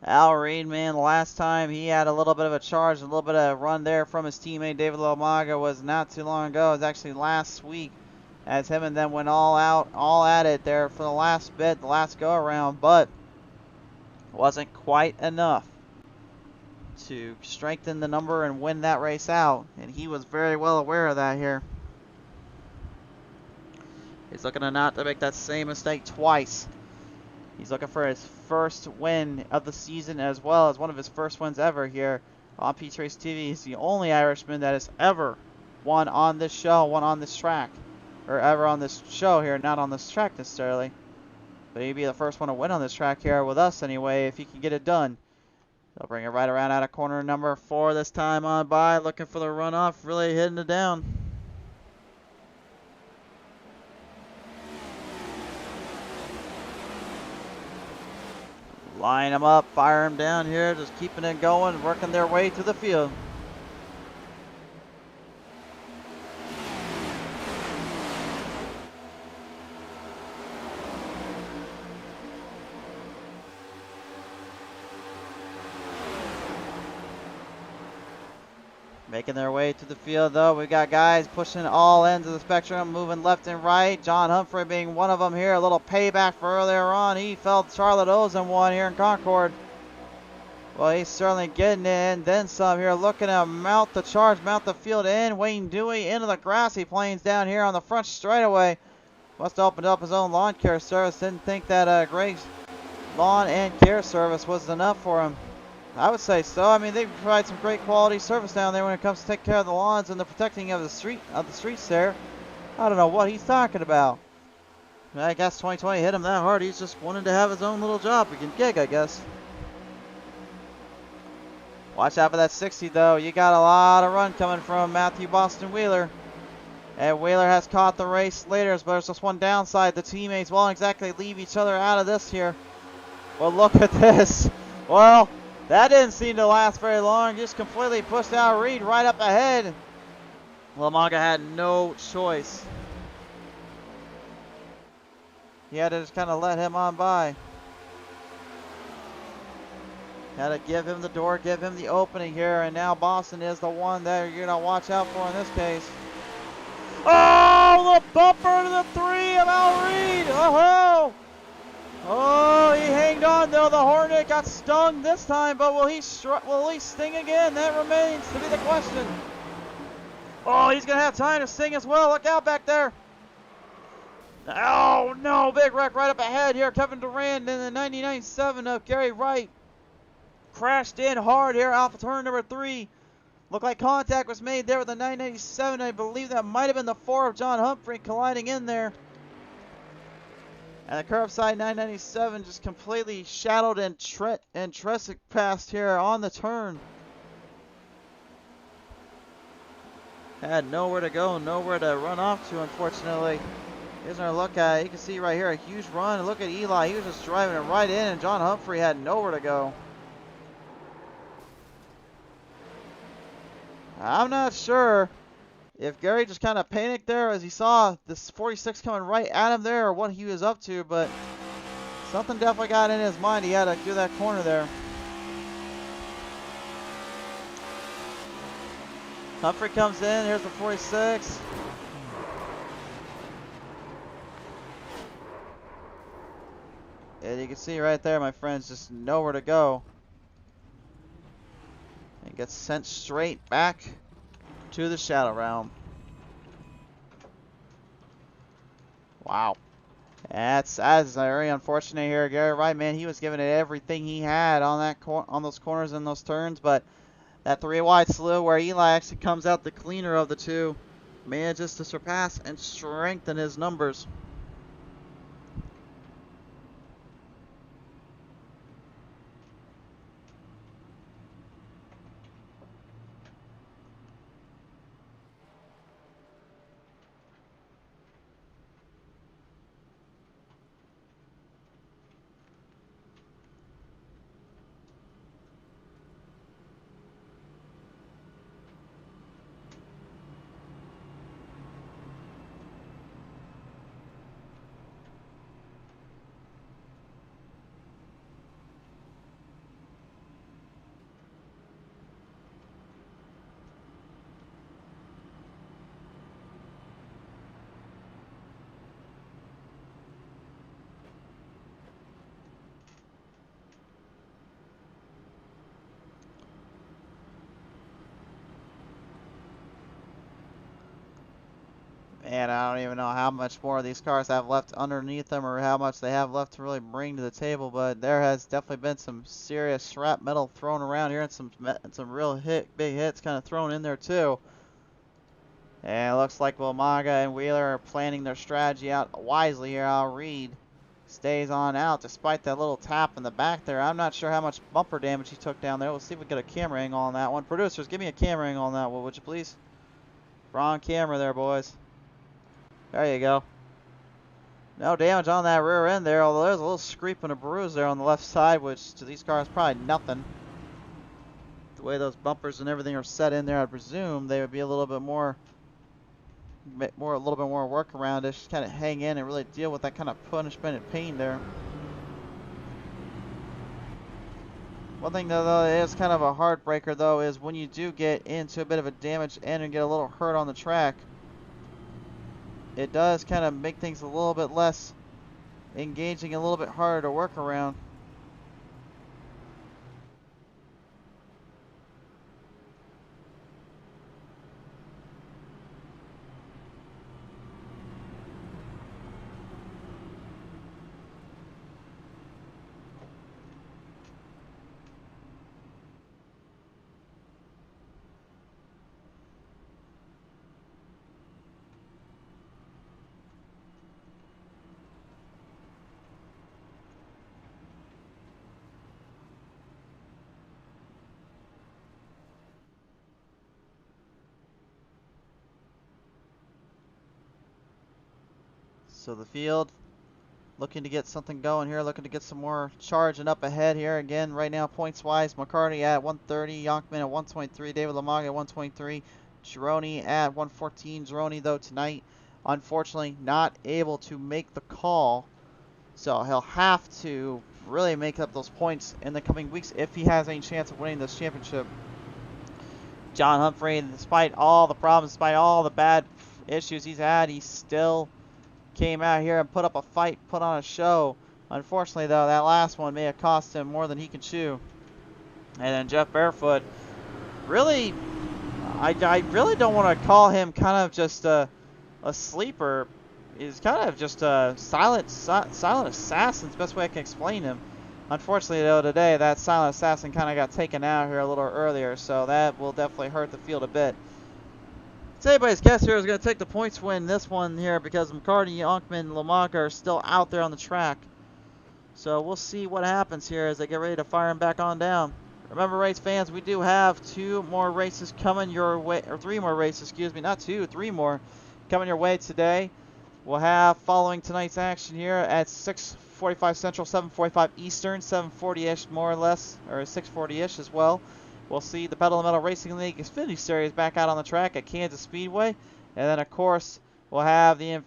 Al Reed, man, the last time he had a little bit of a charge, a little bit of a run there from his teammate David Lomaga was not too long ago. It was actually last week, as him and them went all out, all at it there for the last bit, the last go around, but wasn't quite enough to strengthen the number and win that race out, and he was very well aware of that here. He's looking to not to make that same mistake twice. He's looking for his first win of the season, as well as one of his first wins ever here on PTM Racing TV. He's the only Irishman that has ever won on this show, won on this track. Or ever on this show here, not on this track necessarily. But he'd be the first one to win on this track here with us anyway, if he can get it done. They'll bring it right around out of corner number 4 this time on by, looking for the runoff, really hitting it down. Line them up, fire them down here, just keeping it going, working their way to the field. Making their way to the field, though. We got guys pushing all ends of the spectrum, moving left and right. John Humphrey being one of them here. A little payback for earlier on. He felt Charlotte owes him one here in Concord. Well, he's certainly getting in. Then some here, looking to mount the charge, mount the field in. Wayne Dewey into the grassy plains down here on the front straightaway. Must have opened up his own lawn care service. Didn't think that Greg's lawn and care service was enough for him. I would say so. I mean, they provide some great quality service down there when it comes to take care of the lawns and the protecting of the streets there. I don't know what he's talking about. I guess 2020 hit him that hard. He's just wanted to have his own little job again, gig, I guess. Watch out for that 60 though. You got a lot of run coming from Matthew Boston Wheeler. And Wheeler has caught the race later, but there's just one downside. The teammates won't exactly leave each other out of this here. Well, look at this. Well, that didn't seem to last very long. Just completely pushed out Reed right up ahead. Lomaga had no choice. He had to just kind of let him on by. Had to give him the door, give him the opening here, and now Boston is the one that you're going to watch out for in this case. Oh, the bumper to the 3 of Al Reed. Oh-ho! Oh, he hanged on though. The Hornet got stung this time, but will he sting again? That remains to be the question. Oh, he's going to have time to sting as well. Look out back there. Oh, no. Big wreck right up ahead here. Kevin Durand in the 99.7 of Gary Wright. Crashed in hard here off of turn number 3. Looked like contact was made there with the 997. I believe that might have been the 4 of John Humphrey colliding in there. And the curbside 997 just completely shadowed and trespassed here on the turn. Had nowhere to go, nowhere to run off to, unfortunately. Here's our look at it. You can see right here a huge run. Look at Eli. He was just driving it right in, and John Humphrey had nowhere to go. I'm not sure if Gary just kind of panicked there as he saw this 46 coming right at him there, or what he was up to, but something definitely got in his mind. He had to do that corner there. Humphrey comes in. Here's the 46. And you can see right there, my friends, just nowhere to go. And gets sent straight back to the Shadow Realm. Wow. That's very unfortunate here. Gary Wright, man, he was giving it everything he had on that on those corners and those turns, but that 3 wide slew where Eli actually comes out the cleaner of the two, manages to surpass and strengthen his numbers. And I don't even know how much more these cars have left underneath them, or how much they have left to really bring to the table, but there has definitely been some serious scrap metal thrown around here, and some real big hits kind of thrown in there too. And it looks like Wilmaga and Wheeler are planning their strategy out wisely here. Al Reed stays on out despite that little tap in the back there. I'm not sure how much bumper damage he took down there. We'll see if we get a camera angle on that one. Producers, give me a camera angle on that one, would you please? Wrong camera there, boys. There you go. No damage on that rear end there, although there's a little scrape and a bruise there on the left side, which to these cars probably nothing. The way those bumpers and everything are set in there, I presume they would be a little bit more work around it. Just kind of hang in and really deal with that kind of punishment and pain there. One thing though that is kind of a heartbreaker though is when you do get into a bit of a damaged end and get a little hurt on the track, it does kind of make things a little bit less engaging, a little bit harder to work around. So the field looking to get something going here, looking to get some more charging up ahead here. Again, right now, points wise, McCarty at 130, Yonkman at 123, David Lamaga at 123, Gironi at 114. Gironi, though, tonight, unfortunately, not able to make the call. So he'll have to really make up those points in the coming weeks if he has any chance of winning this championship. John Humphrey, despite all the problems, despite all the bad issues he's had, he still came out here and put up a fight, put on a show. Unfortunately, though, that last one may have cost him more than he can chew. And then Jeff Barefoot, really, I really don't want to call him kind of just a sleeper. He's kind of just a silent assassin. It's the best way I can explain him. Unfortunately, though, today that silent assassin kind of got taken out here a little earlier, so that will definitely hurt the field a bit. So anybody's guess here is going to take the points win this one here because McCarty, Yonkman, Lamaga are still out there on the track. So we'll see what happens here as they get ready to fire him back on down. Remember, race fans, we do have 2 more races coming your way, or 3 more races, excuse me, not 2, 3 more coming your way today. We'll have, following tonight's action here at 6:45 Central, 7:45 Eastern, 7:40-ish more or less, or 6:40-ish as well. we'll see the Pedal Metal Racing League Xfinity Series back out on the track at Kansas Speedway. And then, of course, we'll have the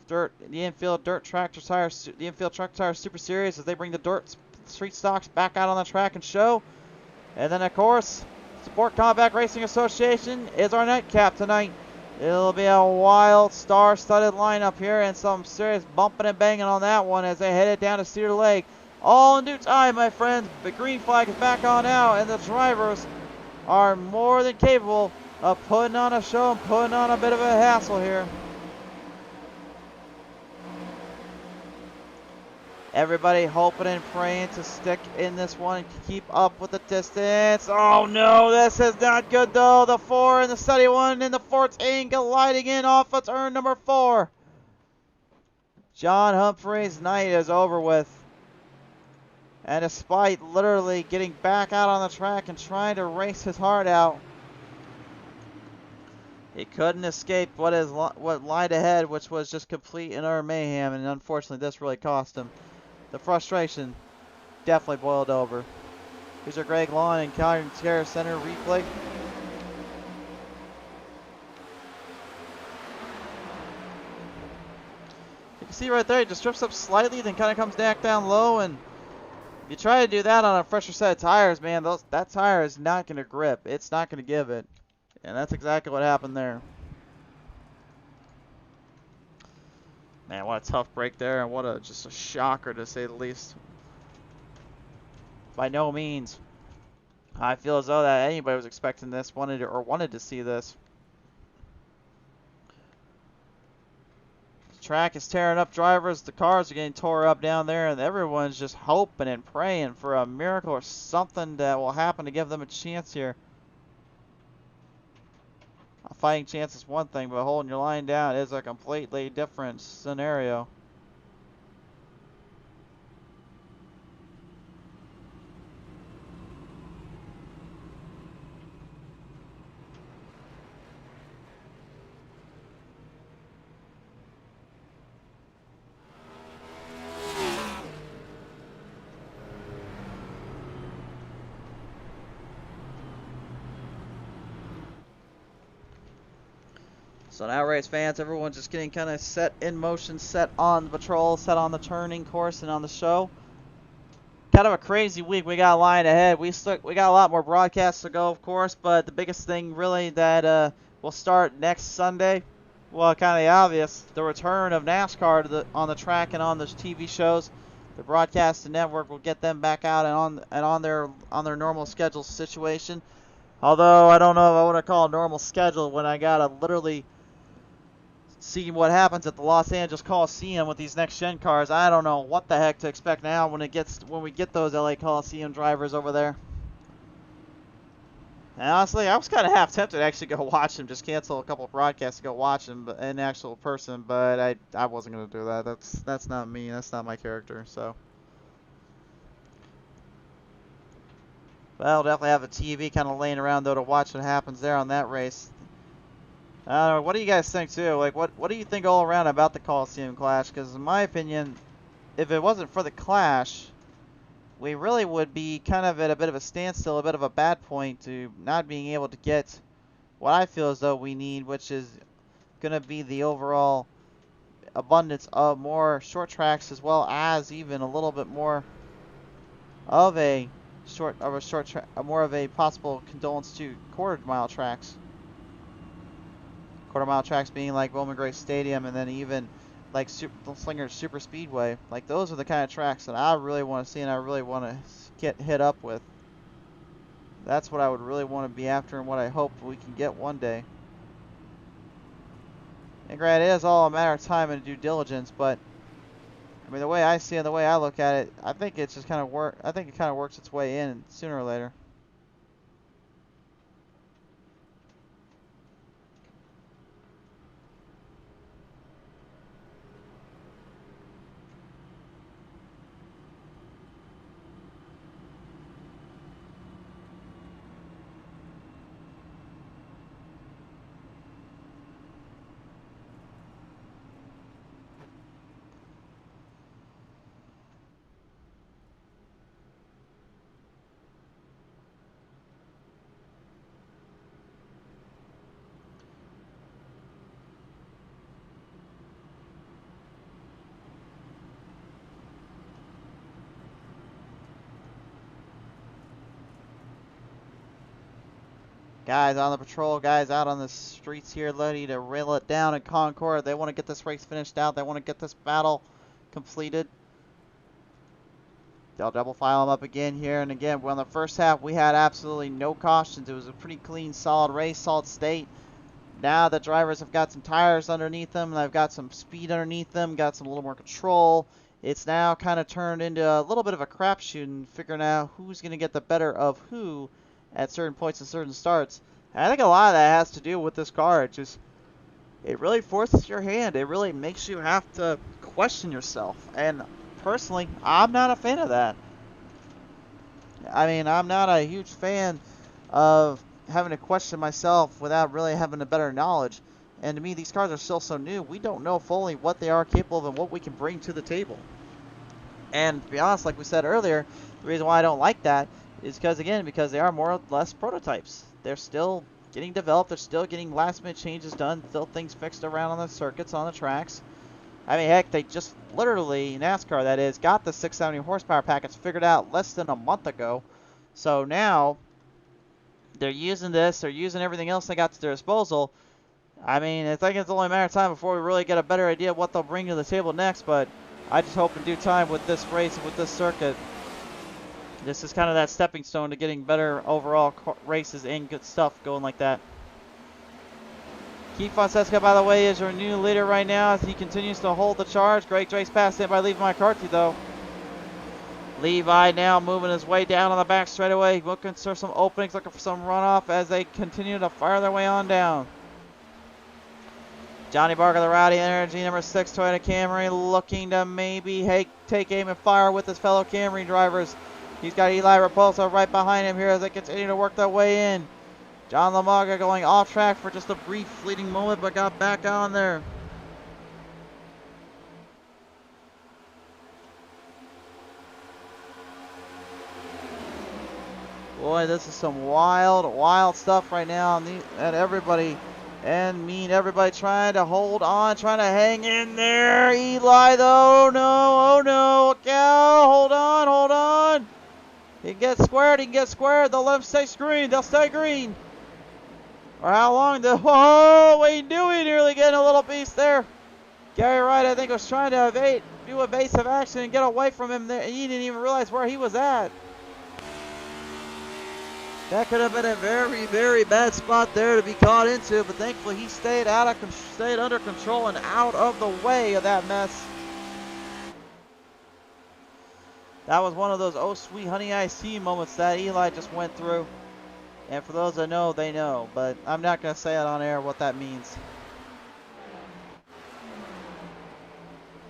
infield tractor tire Super Series as they bring the dirt street stocks back out on the track and show. And then, of course, Sport Combat Racing Association is our nightcap tonight. It'll be a wild, star-studded lineup here and some serious bumping and banging on that one as they headed down to Cedar Lake. All in due time, my friends. The green flag is back on now, and the drivers are more than capable of putting on a show and putting on a bit of a hassle here. Everybody hoping and praying to stick in this one and keep up with the distance. Oh no, this is not good though. The 4 and the steady one and the 14 gliding in off of turn number 4. John Humphrey's night is over with. And despite literally getting back out on the track and trying to race his heart out, he couldn't escape what lied ahead, which was just complete and utter mayhem, and unfortunately this really cost him. The frustration definitely boiled over. Here's our Greg Lawn and Calgary Terrace Center replay. You can see right there, he just drifts up slightly, then kind of comes back down low, and if you try to do that on a fresher set of tires, man, that tire is not going to grip. It's not going to give it. And that's exactly what happened there. Man, what a tough break there, and what just a shocker to say the least. By no means, I feel as though that anybody was expecting this, wanted to see this. The track is tearing up drivers, the cars are getting tore up down there, and everyone's just hoping and praying for a miracle or something that will happen to give them a chance here. A fighting chance is one thing, but holding your line down is a completely different scenario. So now, race fans, everyone's just getting kind of set in motion, set on the patrol, set on the turning course and on the show. Kind of a crazy week we got lying ahead. We got a lot more broadcasts to go, of course, but the biggest thing really that will start next Sunday, well, kind of the obvious, the return of NASCAR on the track and on the TV shows. The broadcast network will get them back out and on their normal schedule situation. Although I don't know if I want to call it normal schedule when I gotta literally see what happens at the Los Angeles Coliseum with these next gen cars. I don't know what the heck to expect now when we get those LA Coliseum drivers over there. And honestly, I was kind of half tempted to actually go watch them, just cancel a couple of broadcasts to go watch them in actual person, but I wasn't going to do that. That's not me. That's not my character. So, but I'll definitely have a TV kind of laying around though to watch what happens there on that race. I don't know, what do you guys think too? Like, what do you think all around about the Coliseum Clash? Because in my opinion, if it wasn't for the Clash, we really would be kind of at a bit of a standstill, a bit of a bad point to not being able to get what I feel as though we need, which is going to be the overall abundance of more short tracks, as well as even a little bit more of more of a possible condolence to quarter-mile tracks. Quarter-mile tracks being like Bowman Gray Stadium, and then even like Slinger Super Speedway. Like, those are the kind of tracks that I really want to see and I really want to get hit up with. That's what I would really want to be after and what I hope we can get one day. And granted, it is all a matter of time and due diligence, but I mean, the way I see it, the way I look at it, I think it's just kind of I think it kind of works its way in sooner or later. Guys on the patrol, guys out on the streets here, ready to rail it down in Concord. They want to get this race finished out. They want to get this battle completed. They'll double file them up again here. And again, well, in the first half, we had absolutely no cautions. It was a pretty clean, solid race, solid state. Now the drivers have got some tires underneath them. They've got some speed underneath them, got some a little more control. It's now kind of turned into a little bit of a crapshoot and figuring out who's going to get the better of who at certain points and certain starts. And I think a lot of that has to do with this car. It really forces your hand. It really makes you have to question yourself. And personally, I'm not a fan of that. I mean, I'm not a huge fan of having to question myself without really having a better knowledge. And to me, these cars are still so new, we don't know fully what they are capable of and what we can bring to the table. And to be honest, like we said earlier, the reason why I don't like that is because they are more or less prototypes. They're still getting developed. They're still getting last-minute changes done. Still things fixed around on the circuits, on the tracks. I mean, heck, they just literally, NASCAR that is, got the 670 horsepower package figured out less than a month ago. So now they're using this. They're using everything else they got to their disposal. I mean, I think it's only a matter of time before we really get a better idea of what they'll bring to the table next. But I just hope in due time with this race and with this circuit, this is kind of that stepping stone to getting better overall races and good stuff going like that. Keith Fonseca, by the way, is your new leader right now as he continues to hold the charge. Great race pass in by Levi McCarthy, though. Levi now moving his way down on the back straightaway, looking for some openings, looking for some runoff as they continue to fire their way on down. Johnny Barker, the Rowdy Energy, number 6 Toyota Camry, looking to maybe take aim and fire with his fellow Camry drivers. He's got Eli Raposo right behind him here as they continue to work their way in. John Lamaga going off track for just a brief fleeting moment, but got back on there. Boy, this is some wild, wild stuff right now. And everybody trying to hold on, trying to hang in there. Eli, though, oh no, cow, hold on. He can get squared, they'll let him stay green, they'll stay green. Or how long, whoa, what are you doing? Nearly getting a little piece there. Gary Wright, I think, was trying to do evasive action and get away from him there. He didn't even realize where he was at. That could have been a very, very bad spot there to be caught into, but thankfully he stayed under control and out of the way of that mess. That was one of those oh sweet honey iced tea moments that Eli just went through. And for those that know, they know, but I'm not going to say it on air what that means.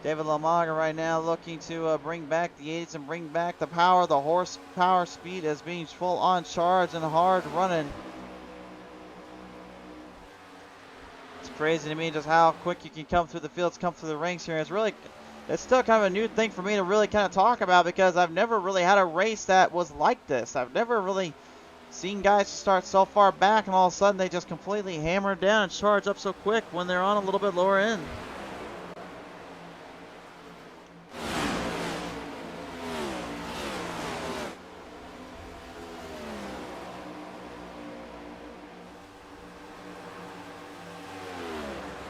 David Lamaga right now looking to bring back the 80s and bring back the power. The horsepower speed as being full on charge and hard running. It's crazy to me just how quick you can come through the fields, come through the ranks here. It's still kind of a new thing for me to really kind of talk about because I've never really had a race that was like this. I've never really seen guys start so far back and all of a sudden they just completely hammer down and charge up so quick when they're on a little bit lower end.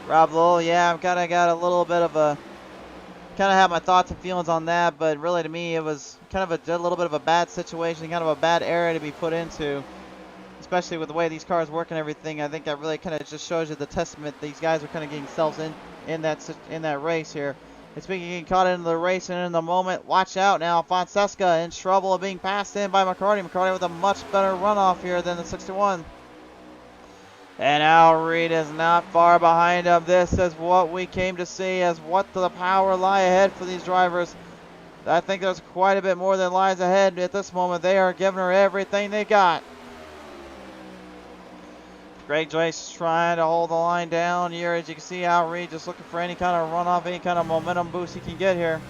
Rob Lowell, yeah, I've kind of got a little bit of a, kind of have my thoughts and feelings on that, but really to me it was kind of a little bit of a bad situation, kind of a bad area to be put into, especially with the way these cars work and everything. I think that really kind of just shows you the testament these guys are kind of getting themselves in that race here. And speaking of getting caught into the race and in the moment, watch out now, Fonseca in trouble of being passed in by McCarty. McCarty with a much better runoff here than the 61. And Al Reed is not far behind him. This is what we came to see as what the power lie ahead for these drivers. I think there's quite a bit more than lies ahead at this moment. They are giving her everything they got. Greg Joyce trying to hold the line down here. As you can see, Al Reed just looking for any kind of runoff, any kind of momentum boost he can get here.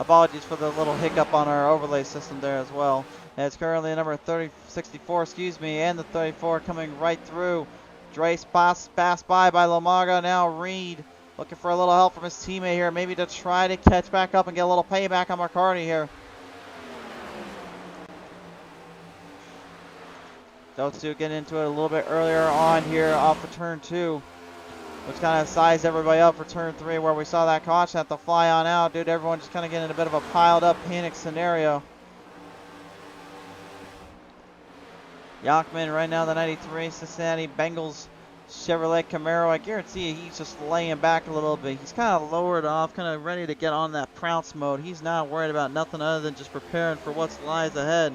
Apologies for the little hiccup on our overlay system there as well. And it's currently number 64, and the 34 coming right through. Drace passed by Lamaga. Now Reed Looking for a little help from his teammate here, maybe to try to catch back up and get a little payback on McCarty here. Those two getting into it a little bit earlier on here off of turn 2. Which kind of sized everybody up for turn 3 where we saw that caution have to fly on out. Dude, everyone just kind of getting in a bit of a piled up panic scenario. Yachman right now, the 93 Cincinnati Bengals Chevrolet Camaro. I guarantee you he's just laying back a little bit. He's kind of lowered off, kind of ready to get on that prounce mode. He's not worried about nothing other than just preparing for what lies ahead.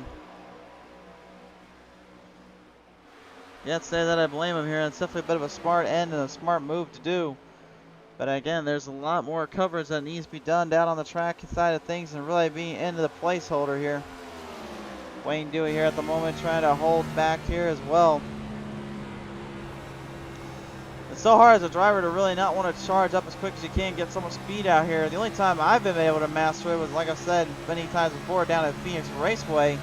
Can't say that I blame him here. It's definitely a bit of a smart end and a smart move to do. But again, there's a lot more coverage that needs to be done down on the track side of things and really being into the placeholder here. Wayne Dewey here at the moment trying to hold back here as well. It's so hard as a driver to really not want to charge up as quick as you can, get so much speed out here. The only time I've been able to master it was, like I said many times before, down at Phoenix Raceway,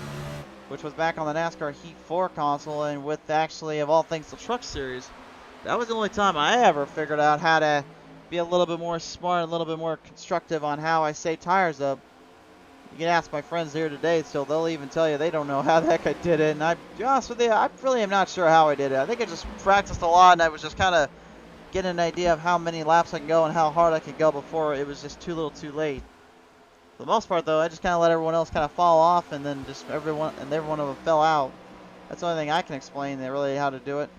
which was back on the NASCAR Heat 4 console and with actually, of all things, the Truck Series. That was the only time I ever figured out how to be a little bit more smart, a little bit more constructive on how I say tires up. You can ask my friends here today, so they'll even tell you they don't know how the heck I did it. And to be honest with you, I really am not sure how I did it. I think I just practiced a lot and I was just kind of getting an idea of how many laps I can go and how hard I can go before it was just too little too late. For the most part, though, I just kind of let everyone else kind of fall off, and then just every one of them fell out. That's the only thing I can explain really how to do it.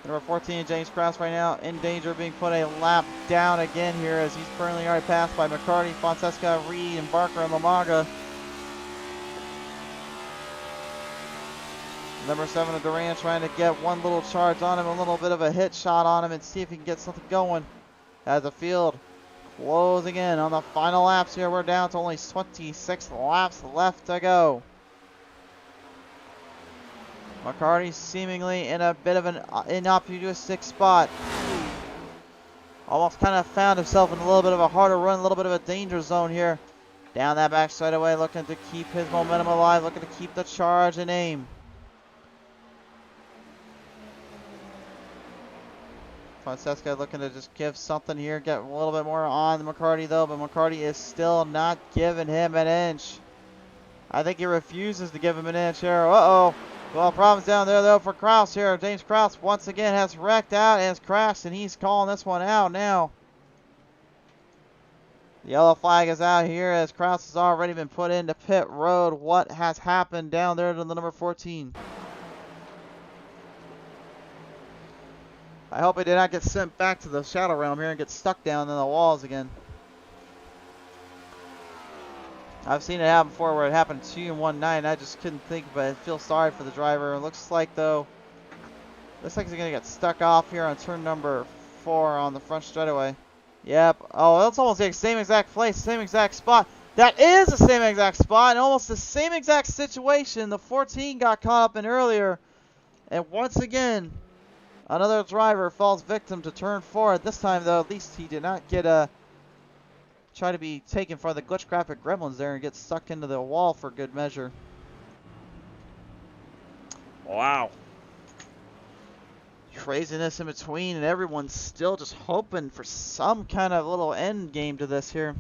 Number 14, James Krause right now in danger of being put a lap down again here as he's currently already passed by McCarty, Fonseca, Reed, and Barker and Lamaga. Number 7 of Duran trying to get one little charge on him, a little bit of a hit shot on him and see if he can get something going. As the field closing in on the final laps here. We're down to only 26 laps left to go. McCarty seemingly in a bit of an inopportunistic spot. Almost kind of found himself in a little bit of a harder run, a little bit of a danger zone here. Down that back straightaway, looking to keep his momentum alive, looking to keep the charge and aim. Francesca looking to just give something here, get a little bit more on McCarty though, but McCarty is still not giving him an inch. I think he refuses to give him an inch here. Uh-oh. Well, problems down there though for Krause here. James Krause once again has wrecked out and has crashed, and he's calling this one out now. The yellow flag is out here as Krause has already been put into pit road. What has happened down there to the number 14? I hope he did not get sent back to the Shadow Realm here and get stuck down in the walls again. I've seen it happen before where it happened to you in one night. I just couldn't think, but I feel sorry for the driver. It looks like, though, he's going to get stuck off here on turn number 4 on the front straightaway. Yep. Oh, that's almost the same exact place, same exact spot. That is the same exact spot and almost the same exact situation the 14 got caught up in earlier. And once again, another driver falls victim to turn 4. This time, though, at least he did not get try to be taken for the glitch graphic gremlins there and get stuck into the wall for good measure. Wow. Craziness in between, and everyone's still just hoping for some kind of little end game to this here.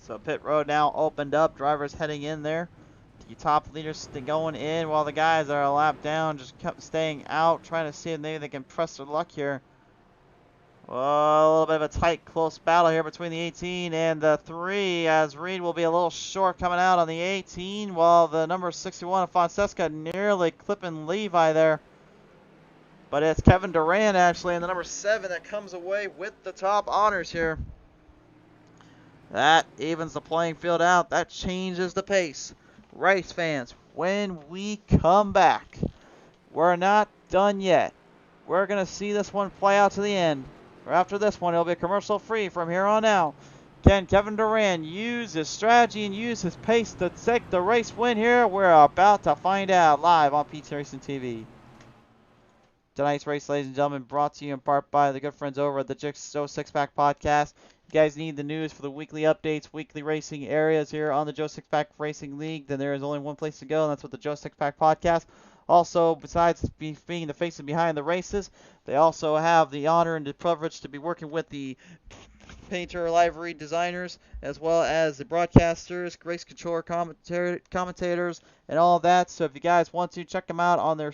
So pit road now opened up. Drivers heading in there. The top leaders going in while the guys are a lap down, just kept staying out, trying to see if maybe they can press their luck here. Well, a little bit of a tight, close battle here between the 18 and the 3, as Reed will be a little short coming out on the 18, while the number 61 of Fonseca nearly clipping Levi there. But it's Kevin Durant actually, and the number 7 that comes away with the top honors here. That evens the playing field out. That changes the pace. Race fans, when we come back. We're not done yet. We're going to see this one play out to the end. After this one, it'll be commercial free from here on out. Can Kevin Durant use his strategy and use his pace to take the race win here? We're about to find out live on PTM Racing TV. Tonight's race, ladies and gentlemen, brought to you in part by the good friends over at the Joe Six-Pack Podcast. If you guys need the news for the weekly updates, weekly racing areas here on the Joe Six-Pack Racing League, then there is only one place to go, and that's with the Joe Six-Pack Podcast. Also, besides being the faces behind the races, they also have the honor and the privilege to be working with the painter livery designers, as well as the broadcasters, race controller commentators, and all that. So if you guys want to, check them out on their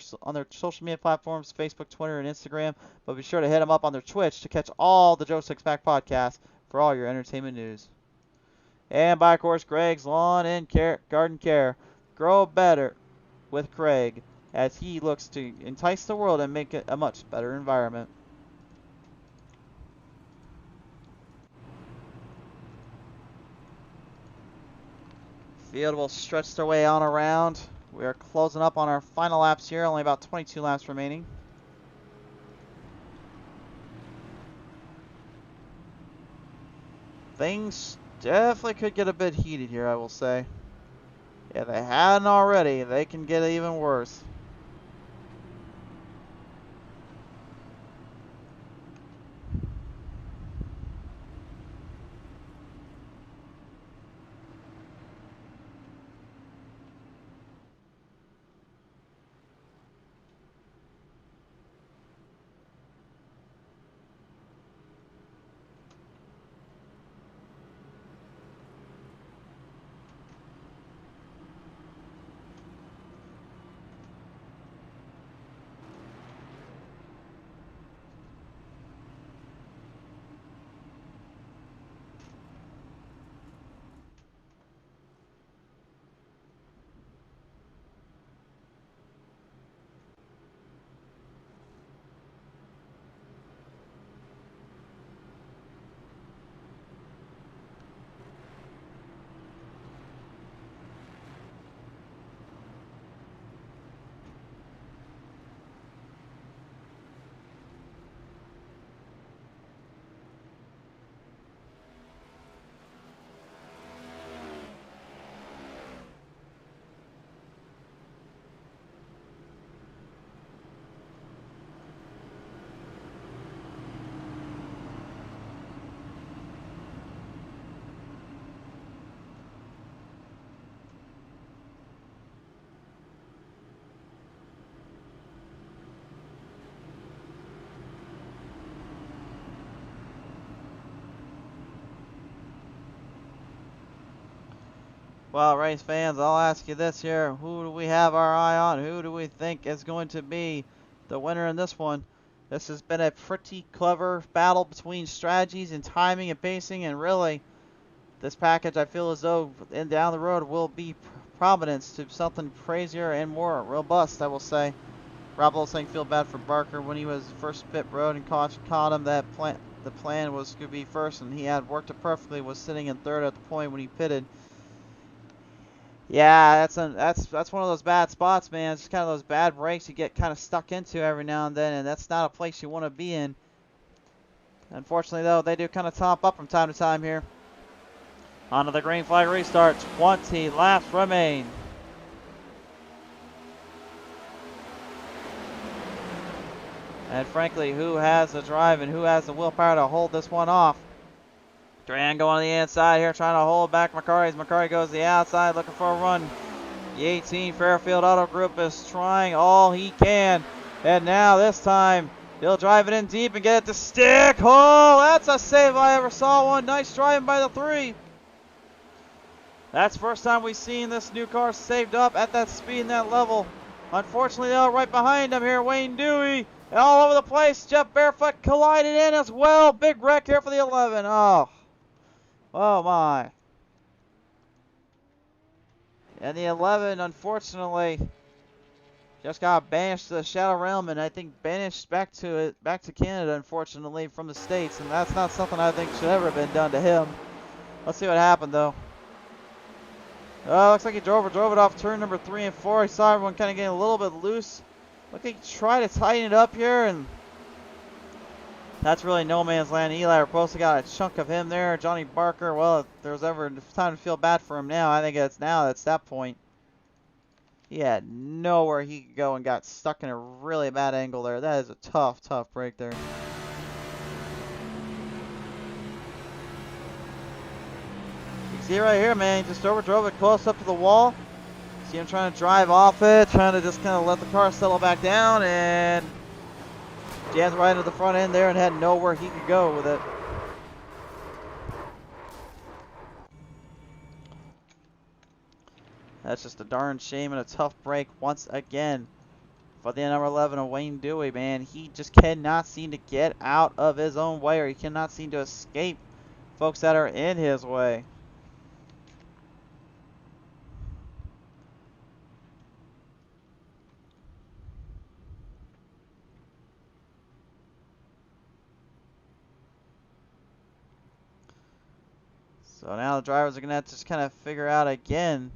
social media platforms, Facebook, Twitter, and Instagram. But be sure to hit them up on their Twitch to catch all the Joe Six-Pack podcasts for all your entertainment news. And by course, Craig's Lawn and Garden Care. Grow better with Craig, as he looks to entice the world and make it a much better environment. Field will stretch their way on around. We are closing up on our final laps here, only about 22 laps remaining. Things definitely could get a bit heated here, I will say. If they hadn't already, they can get even worse. Well, race fans, I'll ask you this here. Who do we have our eye on? Who do we think is going to be the winner in this one? This has been a pretty clever battle between strategies and timing and pacing, and really, this package I feel as though down the road will be prominence to something crazier and more robust, I will say. Rob Lowe saying feel bad for Barker when he was first pit road and caught him. The plan was to be first, and he had worked it perfectly. Was sitting in third at the point when he pitted. Yeah, that's one of those bad spots, man. It's just kind of those bad breaks you get kind of stuck into every now and then, and that's not a place you want to be in. Unfortunately, though, they do kind of top up from time to time here. Onto the green flag restart. 20 laps remain. And frankly, who has the drive and who has the willpower to hold this one off? Duran going on the inside here, trying to hold back Macari. Macari goes to the outside, looking for a run. The 18 Fairfield Auto Group is trying all he can. And now this time, he'll drive it in deep and get it to stick. Oh, that's a save I ever saw one. Nice driving by the 3. That's the first time we've seen this new car saved up at that speed and that level. Unfortunately, though, right behind him here, Wayne Dewey. And all over the place, Jeff Barefoot collided in as well. Big wreck here for the 11. Oh my. And the 11, unfortunately, just got banished to the Shadow Realm, and I think banished back to Canada, unfortunately, from the States. And that's not something I think should ever have been done to him. Let's see what happened, though. Looks like he drove it off turn number 3 and 4. He saw everyone kind of getting a little bit loose. Look like he tried to tighten it up here, and that's really no man's land. Eli Raposa got a chunk of him there. Johnny Barker, well, if there's ever time to feel bad for him now, I think it's now. That's that point. He had nowhere he could go and got stuck in a really bad angle there. That is a tough break there. You see right here, man, he just overdrove it close up to the wall. See him trying to drive off it, trying to just kind of let the car settle back down, and jammed right into the front end there and had nowhere he could go with it. That's just a darn shame and a tough break once again for the number 11 of Wayne Dewey, man. He just cannot seem to get out of his own way, or he cannot seem to escape folks that are in his way. So now the drivers are going to have to just kind of figure out again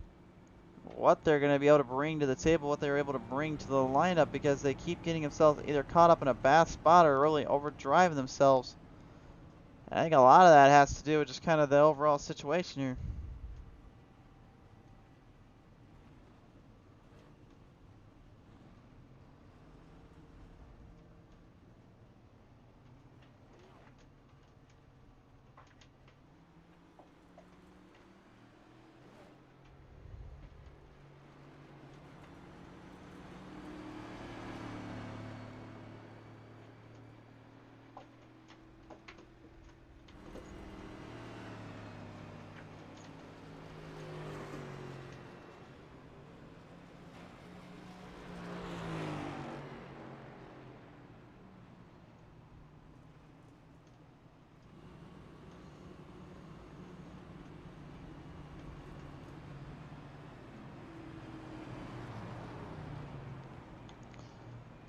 what they're going to be able to bring to the table, what they're able to bring to the lineup, because they keep getting themselves either caught up in a bad spot or really overdriving themselves. I think a lot of that has to do with just kind of the overall situation here.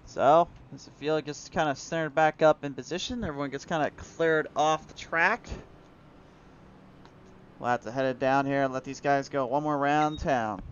So, as the field gets kind of centered back up in position, everyone gets kind of cleared off the track. We'll have to head it down here and let these guys go one more round town.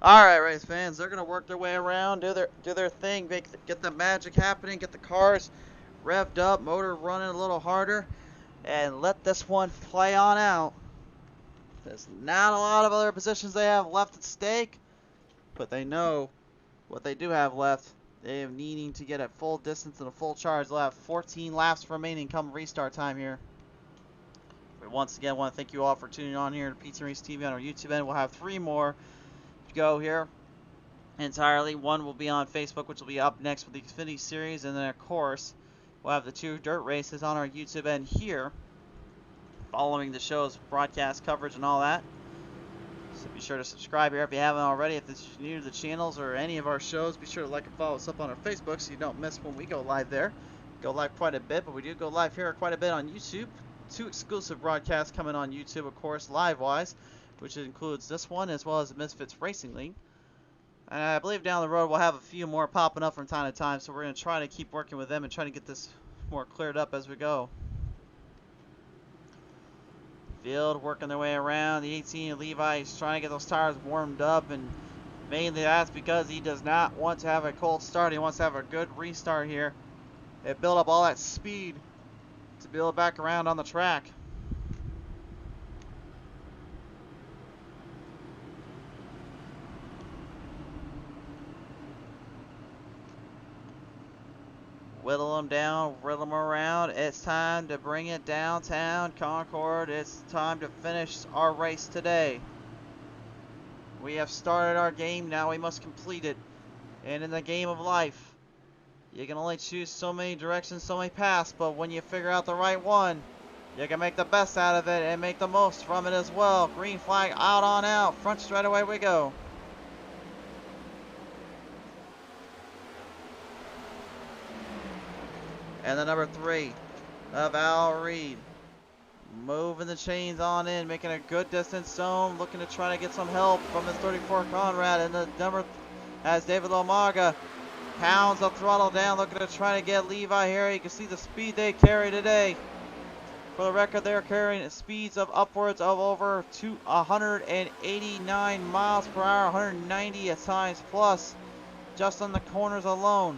Alright, race fans, they're going to work their way around, do their thing, get the magic happening, get the cars revved up, motor running a little harder, and let this one play on out. There's not a lot of other positions they have left at stake, but they know what they do have left. They are needing to get at full distance and a full charge. They'll have 14 laps remaining come restart time here. But once again, I want to thank you all for tuning on here to PTM Racing TV on our YouTube end. We'll have 3 more to go here entirely. One will be on Facebook, which will be up next with the Xfinity Series, and then of course we'll have the 2 dirt races on our YouTube end here following the show's broadcast coverage and all that. So be sure to subscribe here if you haven't already. If this is new to the channels or any of our shows, be sure to like and follow us up on our Facebook so you don't miss when we go live there. Go live quite a bit, but we do go live here quite a bit on YouTube. 2 exclusive broadcasts coming on YouTube, of course, live-wise, which includes this one as well as the Misfits Racing League. And I believe down the road we'll have a few more popping up from time to time, so we're going to try to keep working with them and try to get this more cleared up as we go. Field working their way around. The 18 Levi is trying to get those tires warmed up, and mainly that's because he does not want to have a cold start. He wants to have a good restart here and build up all that speed to build back around on the track. Whittle them down, whittle them around. It's time to bring it downtown Concord. It's time to finish our race today. We have started our game, now we must complete it. And in the game of life, you can only choose so many directions, so many paths, but when you figure out the right one, you can make the best out of it and make the most from it as well. Green flag out on out. Front straight away we go. And the number 3 of Al Reed. Moving the chains on in, making a good distance zone, looking to try to get some help from his 34 Conrad. And the number has David Lomaga. Pounds the throttle down, looking to try to get Levi here. You can see the speed they carry today. For the record, they're carrying speeds of upwards of over 189 miles per hour, 190 at times plus, just on the corners alone.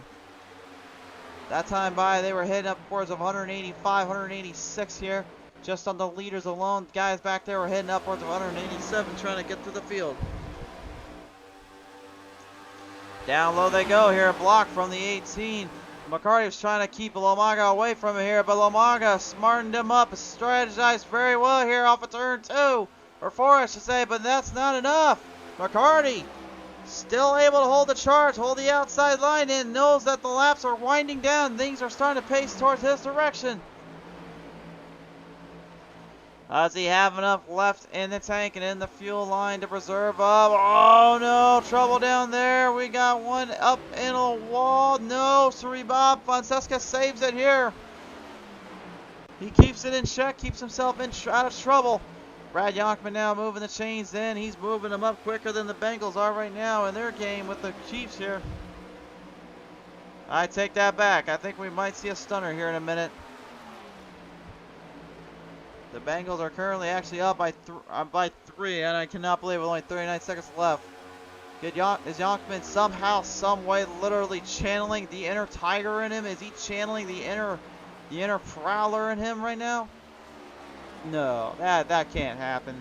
That time by, they were hitting upwards of 185, 186 here. Just on the leaders alone, guys back there were hitting upwards of 187 trying to get through the field. Down low they go here, block from the 18. McCarty was trying to keep Lomaga away from it here, but Lomaga smartened him up, strategized very well here off of turn 2, or 4 I should say, but that's not enough. McCarty still able to hold the charge, hold the outside line in, knows that the laps are winding down, things are starting to pace towards his direction. Does he have enough left in the tank and in the fuel line to preserve up? Oh no, trouble down there. We got one up in a wall. No, sorry Bob. Fonseca saves it here. He keeps it in check, keeps himself out of trouble. Brad Yonkman now moving the chains in. He's moving them up quicker than the Bengals are right now in their game with the Chiefs here. I take that back. I think we might see a stunner here in a minute. The Bengals are currently actually up by 3, and I cannot believe with only 39 seconds left. Is Yonkman somehow, some way, literally channeling the inner Tiger in him? Is he channeling the inner Prowler in him right now? No, that can't happen.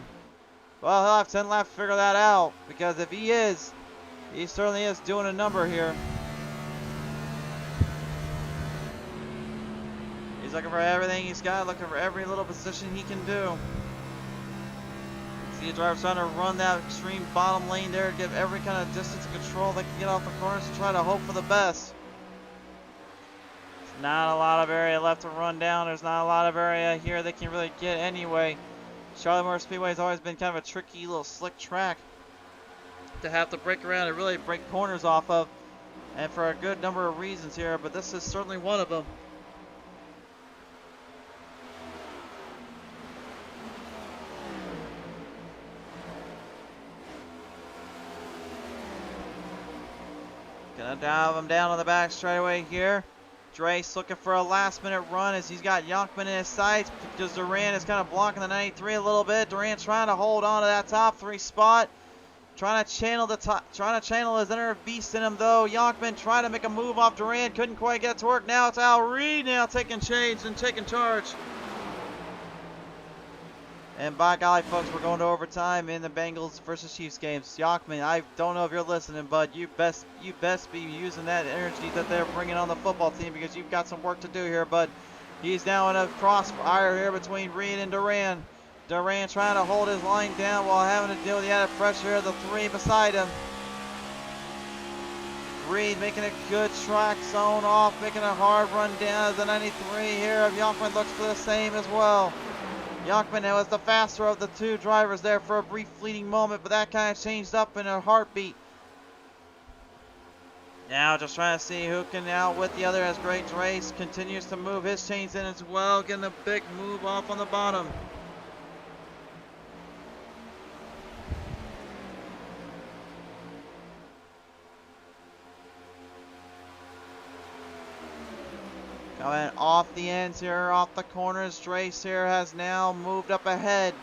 Well, he'll have 10 laps to figure that out, because if he is, he certainly is doing a number here. He's looking for everything he's got, looking for every little position he can do. See a driver trying to run that extreme bottom lane there to give every kind of distance and control they can get off the corners and try to hope for the best. There's not a lot of area left to run down. There's not a lot of area here they can really get anyway. Charlotte Motor Speedway has always been kind of a tricky little slick track to have to break around and really break corners off of, and for a good number of reasons here, but this is certainly one of them. Gonna dive him down on the back straightaway here. Drace looking for a last minute run as he's got Yonkman in his sights because Duran is kind of blocking the 93 a little bit. Duran trying to hold on to that top 3 spot. Trying to channel his inner beast in him though. Yonkman trying to make a move off Duran. Couldn't quite get it to work. Now it's Al Reed now taking change and taking charge. And by golly, folks, we're going to overtime in the Bengals versus Chiefs games. Yonkman, I don't know if you're listening, but you best be using that energy that they're bringing on the football team because you've got some work to do here. But he's now in a crossfire here between Reed and Duran. Duran trying to hold his line down while having to deal with the added pressure of the 3 beside him. Reed making a good track zone off, making a hard run down as the 93 here of Yonkman looks for the same as well. Yonkman was the faster of the 2 drivers there for a brief fleeting moment, but that kind of changed up in a heartbeat. Now just trying to see who can outwit the other as Great Drace continues to move his chains in as well, getting a big move off on the bottom. Coming off the ends here, off the corners. Drace here has now moved up ahead.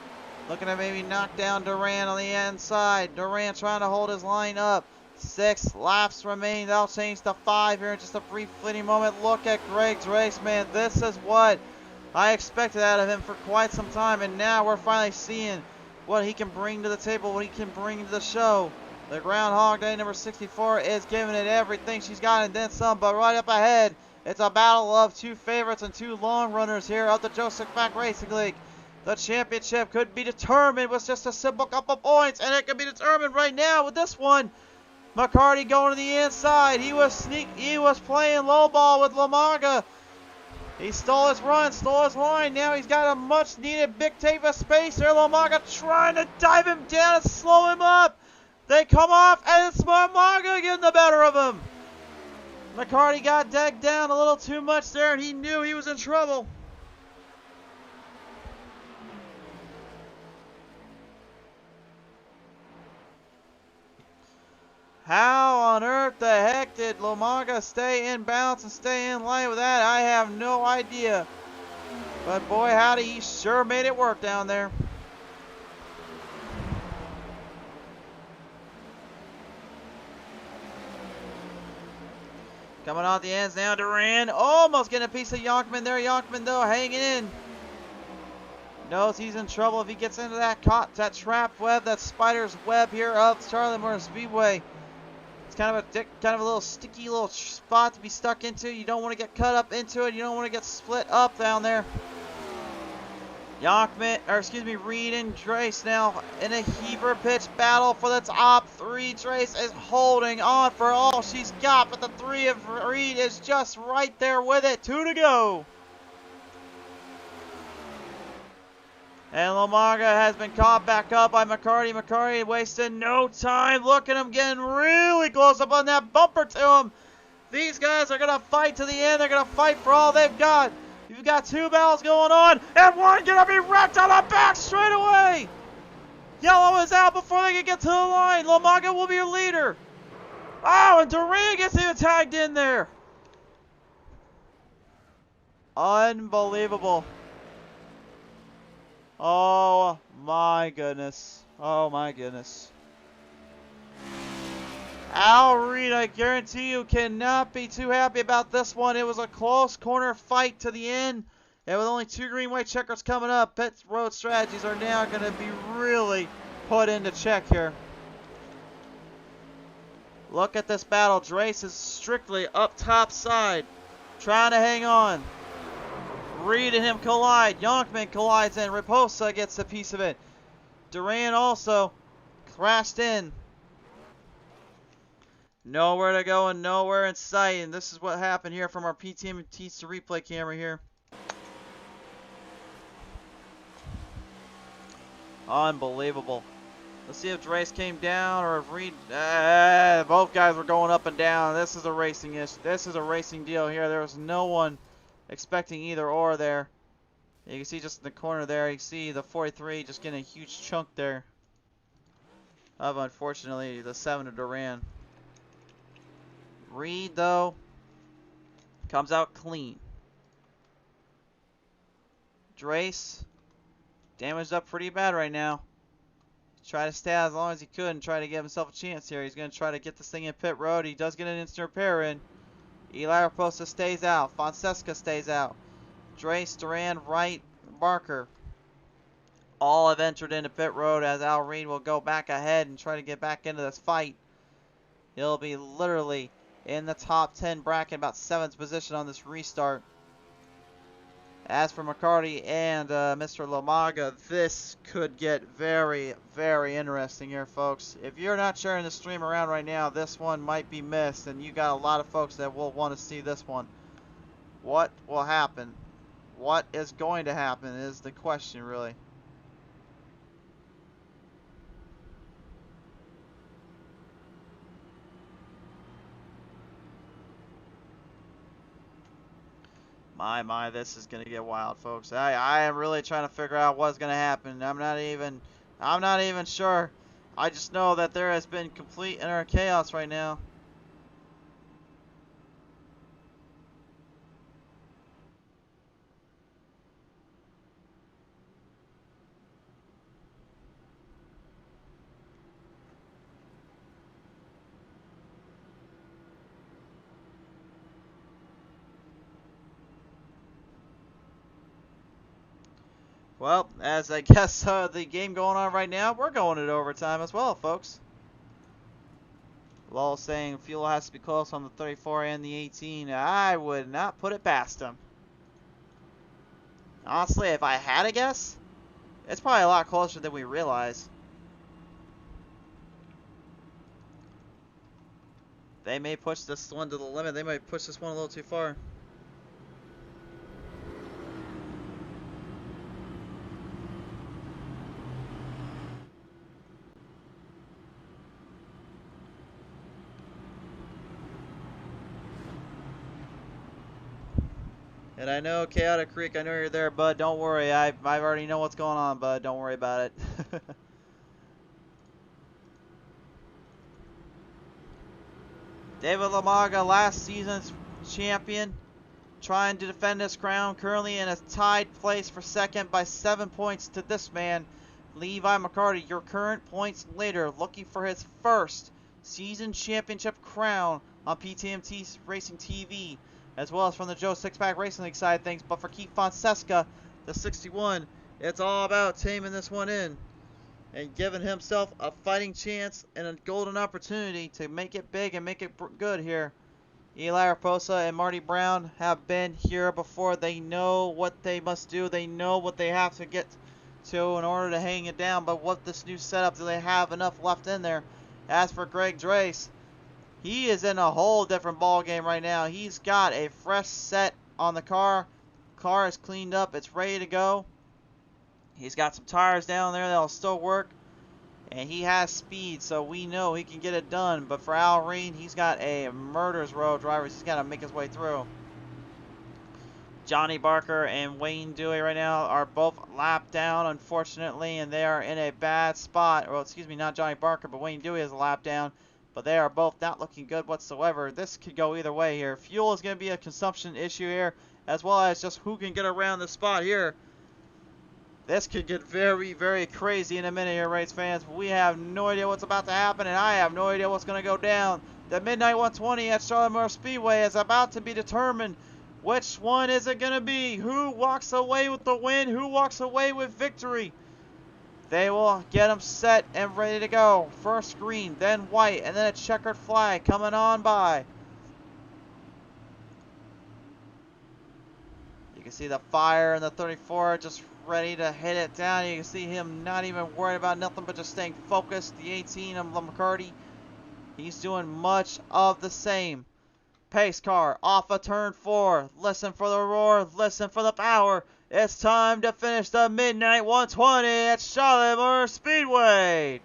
Looking to maybe knock down Duran on the inside. Duran trying to hold his line up. 6 laps remain. That'll change to 5 here in just a brief fleeting moment. Look at Greg's race, man. This is what I expected out of him for quite some time. And now we're finally seeing what he can bring to the table, what he can bring to the show. The Groundhog Day number 64 is giving it everything she's got and then some. But right up ahead, it's a battle of 2 favorites and 2 long runners here of the Joe Sixpack Racing League. The championship could be determined with just a simple couple points, and it could be determined right now with this one. McCarty going to the inside. He was playing low ball with Lamaga. He stole his run, stole his line. Now he's got a much needed big tape of space there. Lamaga trying to dive him down and slow him up. They come off, and it's Lamaga getting the better of him. McCarty got decked down a little too much there, and he knew he was in trouble. How on earth the heck did Lamaga stay in balance and stay in line with that? I have no idea. But boy, howdy, he sure made it work down there. Coming off the ends now, Duran almost getting a piece of Yonkman there. Yonkman, though, hanging in. Knows he's in trouble if he gets into that trap web, that spider's web here of Charlie Motor Speedway. It's kind of a little sticky little spot to be stuck into. You don't want to get cut up into it. You don't want to get split up down there. Reed and Drace now in a heaver pitch battle for the top 3. Drace is holding on for all she's got, but the 3 of Reed is just right there with it. 2 to go. And Lamaga has been caught back up by McCarty. McCarty wasting no time. Look at him getting really close up on that bumper to him. These guys are going to fight to the end. They're going to fight for all they've got. You've got 2 battles going on, and one going to be wrecked on the back straight away. Yellow is out before they can get to the line. Lamaga will be your leader. Oh, and Duran gets even tagged in there. Unbelievable. Oh my goodness. Oh my goodness. Al Reed, I guarantee you, cannot be too happy about this one. It was a close corner fight to the end. And with only 2 green-white checkers coming up, pit road strategies are now going to be really put into check here. Look at this battle. Drace is strictly up top side, trying to hang on. Reed and him collide. Yonkman collides in. Raposa gets a piece of it. Duran also crashed in. Nowhere to go and nowhere in sight. And this is what happened here from our PTM Batista replay camera here. Unbelievable. Let's see if Drace came down or if Reed. Both guys were going up and down. This is a racing issue. This is a racing deal here. There was no one expecting either or there. You can see just in the corner there, you see the 43 just getting a huge chunk there of, unfortunately, the 7 of Duran. Reed, though, comes out clean. Drace, damaged up pretty bad right now. Try to stay out as long as he could and try to give himself a chance here. He's going to try to get this thing in pit road. He does get an instant repair in. Eli Raposa stays out. Fonseca stays out. Drace, Duran, Wright, Barker all have entered into pit road as Al Reed will go back ahead and try to get back into this fight. He'll be literally in the top 10 bracket, about 7th position on this restart. As for McCarty and Mr. Lamaga, this could get very, very interesting here, folks. If you're not sharing the stream around right now, this one might be missed, and you got a lot of folks that will want to see this one. What will happen? What is going to happen is the question, really. My, this is gonna get wild, folks. I am really trying to figure out what's gonna happen. I'm not even sure. I just know that there has been complete and utter chaos right now. Well, as I guess the game going on right now, we're going into overtime as well, folks. Lowell saying fuel has to be close on the 34 and the 18. I would not put it past him. Honestly, if I had a guess, it's probably a lot closer than we realize. They may push this one to the limit. They might push this one a little too far. And I know Chaotic Creek, I know you're there, bud. Don't worry. I already know what's going on, bud. Don't worry about it. David Lamaga, last season's champion, trying to defend his crown. Currently in a tied place for second by 7 points to this man, Levi McCarty, your current points leader, looking for his first season championship crown on PTM Racing TV, as well as from the Joe Six-Pack Racing League side of things. But for Keith Fonseca, the 61, it's all about taming this one in and giving himself a fighting chance and a golden opportunity to make it big and make it good here. Eli Raposa and Marty Brown have been here before. They know what they must do. They know what they have to get to in order to hang it down. But what this new setup, do they have enough left in there? As for Greg Drace, he is in a whole different ball game right now. He's got a fresh set on the car. Car is cleaned up. It's ready to go. He's got some tires down there that'll still work. And he has speed, so we know he can get it done. But for Al Reen, he's got a murderous road driver. He's got to make his way through. Johnny Barker and Wayne Dewey right now are both lapped down, unfortunately, and they are in a bad spot. Well, excuse me, not Johnny Barker, but Wayne Dewey is a lap down. But they are both not looking good whatsoever. This could go either way here. Fuel is going to be a consumption issue here, as well as just who can get around the spot here. This could get very, very crazy in a minute here, race fans. We have no idea what's about to happen, and I have no idea what's going to go down. The Midnight 120 at Charlotte Motor Speedway is about to be determined. Which one is it going to be? Who walks away with the win? Who walks away with victory? They will get them set and ready to go. First green, then white, and then a checkered flag coming on by. You can see the fire in the 34 just ready to hit it down. You can see him not even worried about nothing but just staying focused. The 18 of McCarty, he's doing much of the same. Pace car off of turn 4. Listen for the roar. Listen for the power. It's time to finish the Midnight 120 at Charlotte Motor Speedway.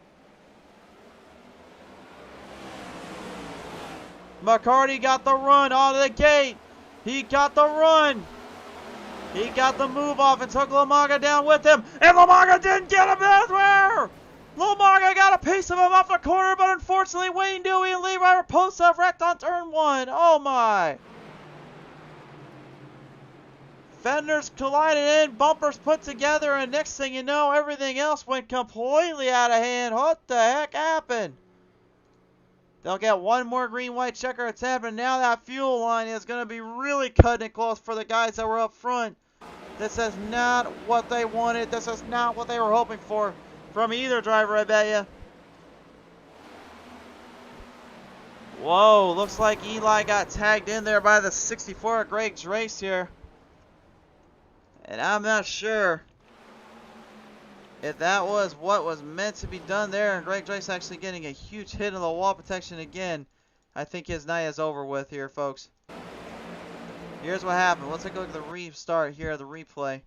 McCarty got the run out of the gate. He got the run. He got the move off and took Lamaga down with him. And Lamaga didn't get him anywhere. Lamaga got a piece of him off the corner, but unfortunately Wayne Dewey and Levi Raposa wrecked on turn 1. Oh my. Fenders collided in, bumpers put together, and next thing you know, everything else went completely out of hand. What the heck happened? They'll get one more green-white checker attempt, and now that fuel line is going to be really cutting it close for the guys that were up front. This is not what they wanted. This is not what they were hoping for from either driver, I bet you. Whoa, looks like Eli got tagged in there by the 64 at Greg's race here. And I'm not sure if that was what was meant to be done there. And Greg Drace actually getting a huge hit on the wall protection again. I think his night is over with here, folks. Here's what happened. Let's take a look at the restart here, the replay.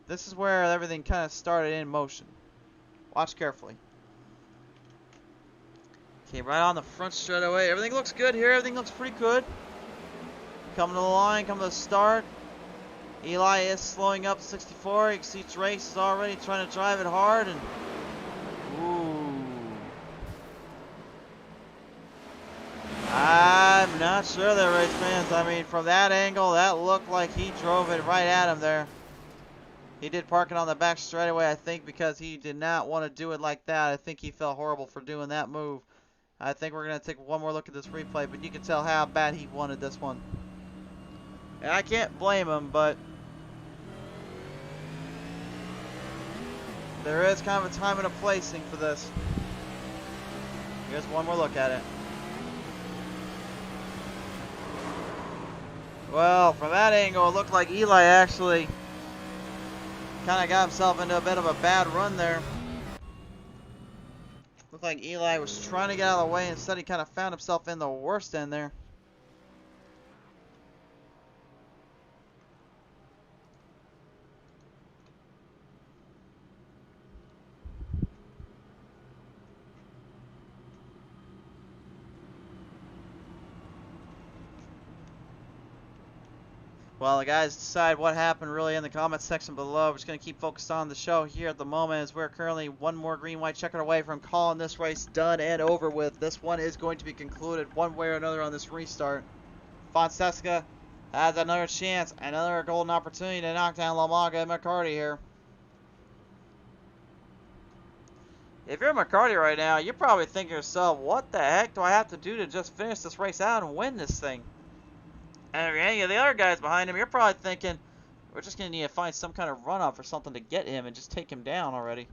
This is where everything kind of started in motion. Watch carefully. Okay, right on the front straight away. Everything looks good here. Everything looks pretty good. Coming to the line, coming to the start. Eli is slowing up 64. You can see Drace is already trying to drive it hard. And ooh. I'm not sure there, race fans. I mean, from that angle, that looked like he drove it right at him there. He did park it on the back straightaway, I think, because he did not want to do it like that. I think he felt horrible for doing that move. I think we're going to take one more look at this replay, but you can tell how bad he wanted this one. And I can't blame him, but There is kind of a time and a placing for this. Here's one more look at it. Well, from that angle, it looked like Eli actually kind of got himself into a bit of a bad run there. Looked like Eli was trying to get out of the way. Instead, he kind of found himself in the worst end there. Well, the guys decide what happened really in the comment section below. We're just going to keep focused on the show here at the moment as we're currently one more green-white checker away from calling this race done and over with. This one is going to be concluded one way or another on this restart. Fonseca has another chance, another golden opportunity to knock down Lamaga and McCarty here. If you're McCarty right now, you're probably thinking to yourself, what the heck do I have to do to just finish this race out and win this thing? And any of the other guys behind him, you're probably thinking, we're just going to need to find some kind of runoff or something to get him and just take him down already.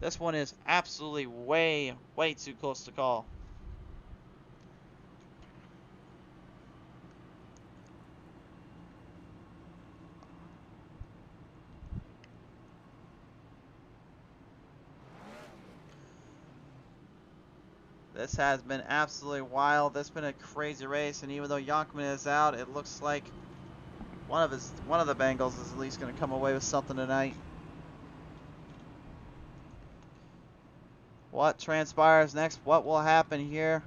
This one is absolutely way, way too close to call. This has been absolutely wild. This has been a crazy race, and even though Yonkman is out, it looks like one of the Bengals is at least going to come away with something tonight. What transpires next? What will happen here?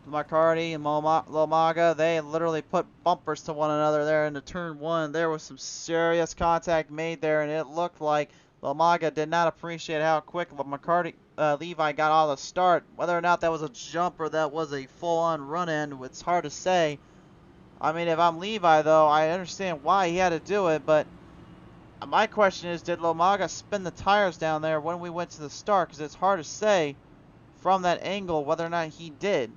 McCarty and Lamaga, they literally put bumpers to one another there into turn one. There was some serious contact made there, and it looked like Lamaga did not appreciate how quick Levi got out of the start. Whether or not that was a jump or that was a full-on run-in, it's hard to say. I mean, if I'm Levi, though, I understand why he had to do it, but my question is, did Lamaga spin the tires down there when we went to the start? Because it's hard to say from that angle whether or not he did.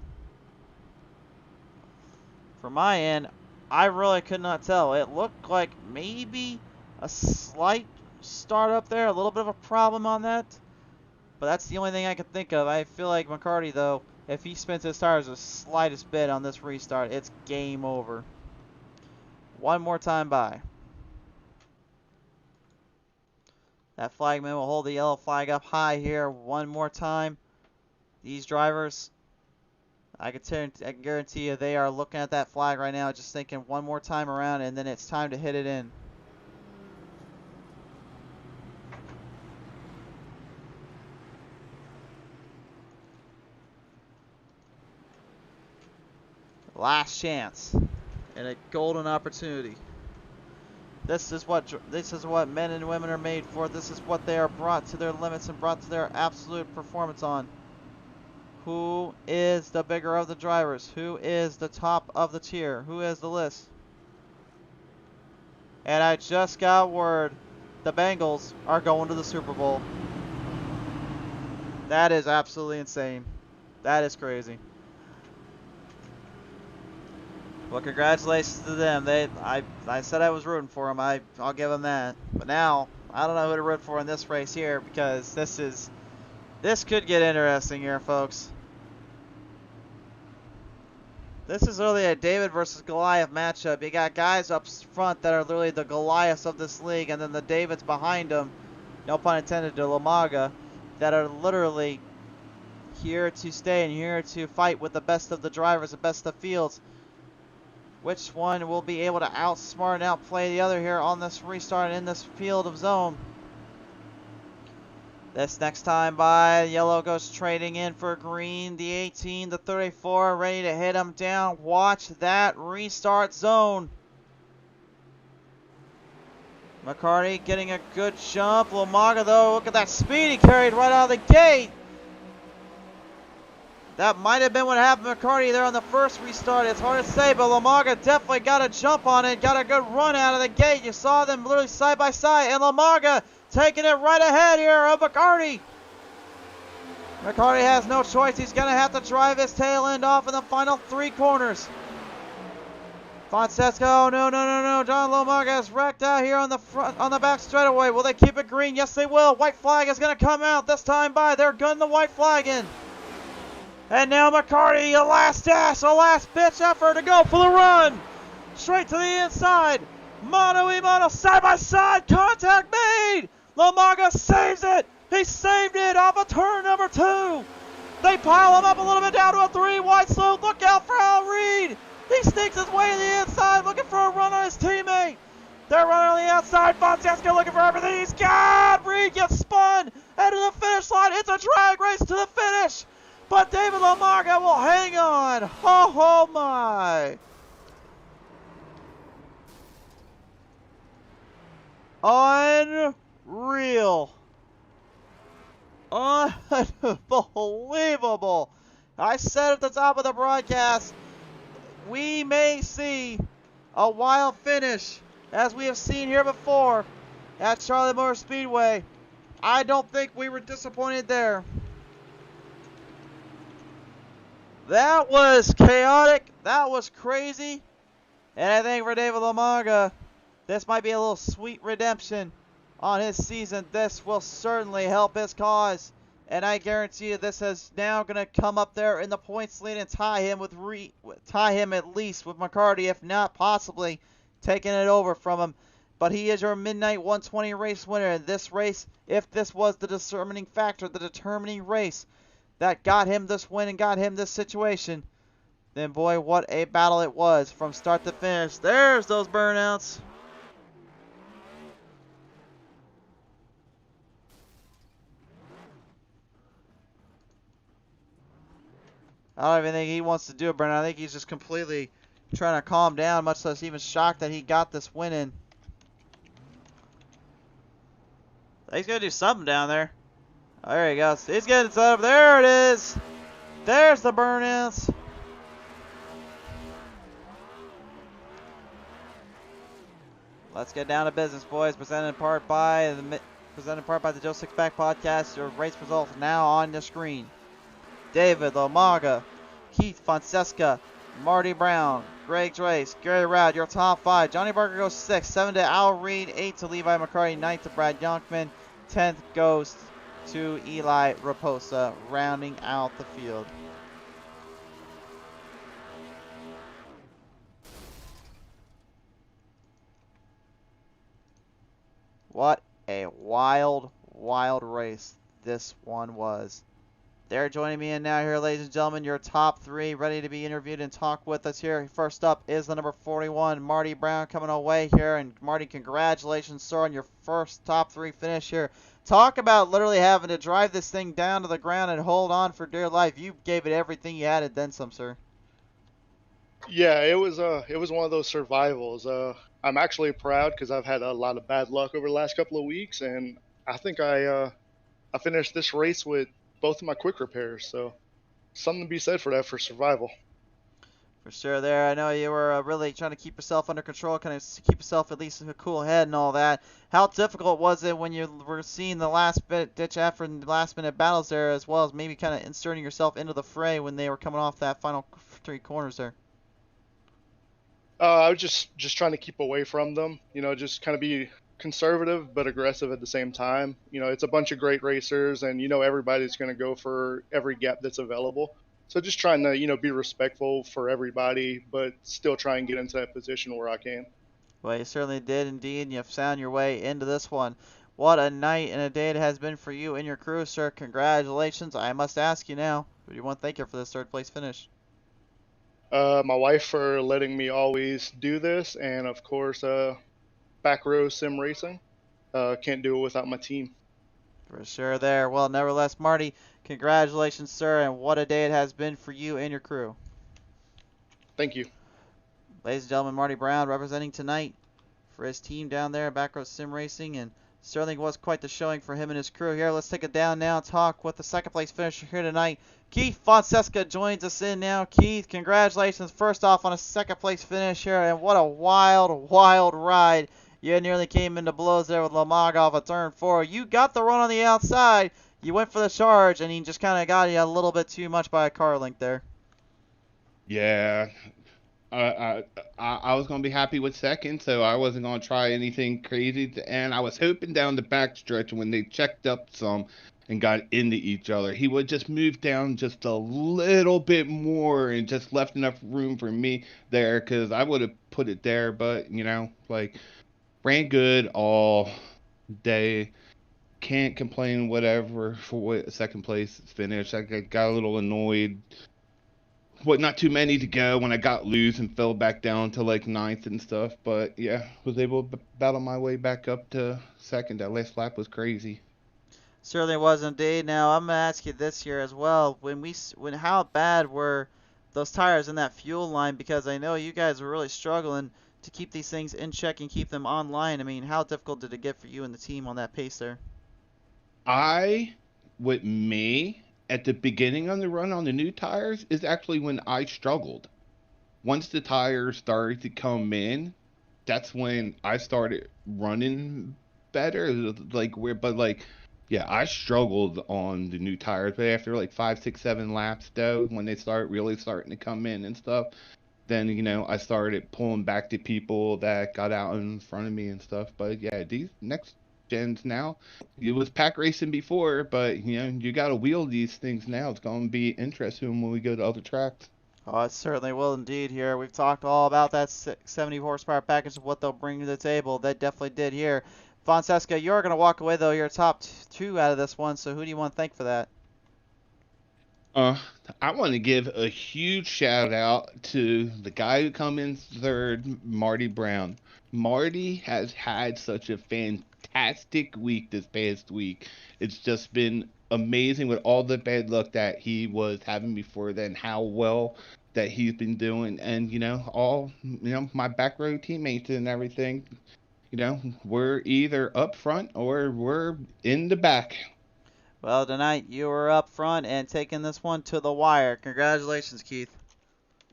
From my end, I really could not tell. It looked like maybe a slight start up there, a little bit of a problem on that. But that's the only thing I could think of. I feel like McCarty, though, if he spins his tires the slightest bit on this restart, it's game over. One more time by. That flagman will hold the yellow flag up high here one more time. These drivers, I can guarantee you they are looking at that flag right now, just thinking one more time around, and then it's time to hit it in. Last chance and a golden opportunity. This is what men and women are made for. This is what they are brought to their limits and brought to their absolute performance on. Who is the bigger of the drivers? Who is the top of the tier? Who is the list? And I just got word the Bengals are going to the Super Bowl. That is absolutely insane. That is crazy. Well, congratulations to them. I said I was rooting for them. I'll give them that. But now I don't know who to root for in this race here, because this could get interesting here, folks. This is really a David versus Goliath matchup. You got guys up front that are literally the Goliaths of this league, and then the Davids behind them, no pun intended, to Lamaga, that are literally here to stay and here to fight with the best of the drivers, the best of fields. Which one will be able to outsmart and outplay the other here on this restart in this field of zone? This next time by, yellow goes trading in for green. The 18, the 34, ready to hit him down. Watch that restart zone. McCarty getting a good jump. Lamaga, though, look at that speed he carried right out of the gate. That might have been what happened to McCarty there on the first restart. It's hard to say, but Lamaga definitely got a jump on it. Got a good run out of the gate. You saw them literally side by side. And Lamaga taking it right ahead here of McCarty. McCarty has no choice. He's going to have to drive his tail end off in the final three corners. Fonseca, oh, no. John Lomaga is wrecked out here on the back straightaway. Will they keep it green? Yes, they will. White flag is going to come out this time by. They're gunning the white flag in. And now McCarty, a last dash, a last pitch effort to go for the run. Straight to the inside. Mano a mano, side by side, contact made. Lomaga saves it. He saved it off of turn number 2. They pile him up a little bit down to a 3 wide slope. Look out for Al Reed. He sneaks his way to the inside, looking for a run on his teammate. They're running on the outside. Fonseca looking for everything he's got. Reed gets spun into the finish line. It's a drag race to the finish. But David Lomaga will hang on. Oh my. Unreal. Unbelievable. I said at the top of the broadcast, we may see a wild finish as we have seen here before at Charlotte Motor Speedway. I don't think we were disappointed there. That was chaotic. That was crazy. And I think for David Lomaga, this might be a little sweet redemption on his season. This will certainly help his cause. And I guarantee you this is now going to come up there in the points lead and tie him at least with McCarty, if not possibly taking it over from him. But he is your Midnight 120 race winner. In this race, if this was the determining factor, the determining race that got him this win and got him this situation, then boy, what a battle it was from start to finish. There's those burnouts. I don't even think he wants to do a burnout. I think he's just completely trying to calm down, much less even shocked that he got this win in. He's going to do something down there. Oh, there he goes. He's getting set up. There it is. There's the burnouts. Let's get down to business, boys. Presented in part by the Joe Sixpack Podcast. Your race results now on the screen. David Lomaga, Keith Fonseca, Marty Brown, Greg Drace, Gary Rowd, your top 5. Johnny Barker goes 6th, 7 to Al Reed, 8 to Levi McCarty, 9th to Brad Youngman, 10th goes to Eli Raposa, rounding out the field. What a wild, wild race this one was. They're joining me in now here, ladies and gentlemen, your top 3 ready to be interviewed and talk with us here. First up is the number 41, Marty Brown, coming away here. And Marty, congratulations, sir, on your first top 3 finish here. Talk about literally having to drive this thing down to the ground and hold on for dear life. You gave it everything you had and then some, sir. Yeah, it was one of those survivals. I'm actually proud because I've had a lot of bad luck over the last couple of weeks, and I think I finished this race with both of my quick repairs, so something to be said for that for survival. For sure there. I know you were really trying to keep yourself under control, kind of keep yourself at least in a cool head and all that. How difficult was it when you were seeing the last bit ditch effort and last minute battles there, as well as maybe kind of inserting yourself into the fray when they were coming off that final 3 corners there? I was just trying to keep away from them, just kind of be conservative but aggressive at the same time. It's a bunch of great racers, and everybody's going to go for every gap that's available. So just trying to be respectful for everybody, but still try and get into that position where I can. Well, you certainly did indeed, and you've found your way into this one. What a night and a day it has been for you and your crew, sir. Congratulations. I must ask you now, do you want to thank her for this 3rd place finish? My wife for letting me always do this, and of course Back Row Sim Racing. Can't do it without my team. For sure there. Well, nevertheless, Marty, congratulations, sir, and what a day it has been for you and your crew. Thank you. Ladies and gentlemen, Marty Brown representing tonight for his team down there at Back Row Sim Racing, and certainly was quite the showing for him and his crew here. Let's take it down now and talk with the 2nd place finisher here tonight. Keith Fonseca joins us in now. Keith, congratulations first off on a 2nd place finish here, and what a wild, wild ride. You nearly came into blows there with Lomaga off of turn 4. You got the run on the outside. You went for the charge, and he just kind of got you a little bit too much by a car length there. Yeah, I was gonna be happy with second, so I wasn't gonna try anything crazy. And I was hoping down the backstretch when they checked up some and got into each other, he would just move down just a little bit more and just left enough room for me there, because I would have put it there. But like, ran good all day. Can't complain. Whatever for what second place finish. I got a little annoyed not too many to go when I got loose and fell back down to like ninth and stuff. But yeah, was able to battle my way back up to second. That last lap was crazy. Certainly was indeed. Now I'm gonna ask you this here as well. When how bad were those tires in that fuel line? Because I know you guys were really struggling to keep these things in check and keep them online. I mean, how difficult did it get for you and the team on that pace there? I, with me, at the beginning of the run on the new tires is actually when I struggled. Once the tires started to come in, that's when I started running better. Yeah, I struggled on the new tires, but after like 5, 6, 7 laps though, when they really starting to come in and stuff, then I started pulling back the people that got out in front of me and stuff. But yeah, these next gens now, it was pack racing before, but you got to wheel these things now. It's going to be interesting when we go to other tracks. Oh, it certainly will indeed here. We've talked all about that 70 horsepower package of what they'll bring to the table. They definitely did here. Fonseca, you're going to walk away, though. You're top two out of this one, so who do you want to thank for that? I want to give a huge shout out to the guy who come in third, Marty Brown. Marty has had such a fantastic week this past week. It's just been amazing with all the bad luck that he was having before then, how well that he's been doing, and all my back row teammates and everything. We're either up front or we're in the back. Well, tonight you were up front and taking this one to the wire. Congratulations, Keith.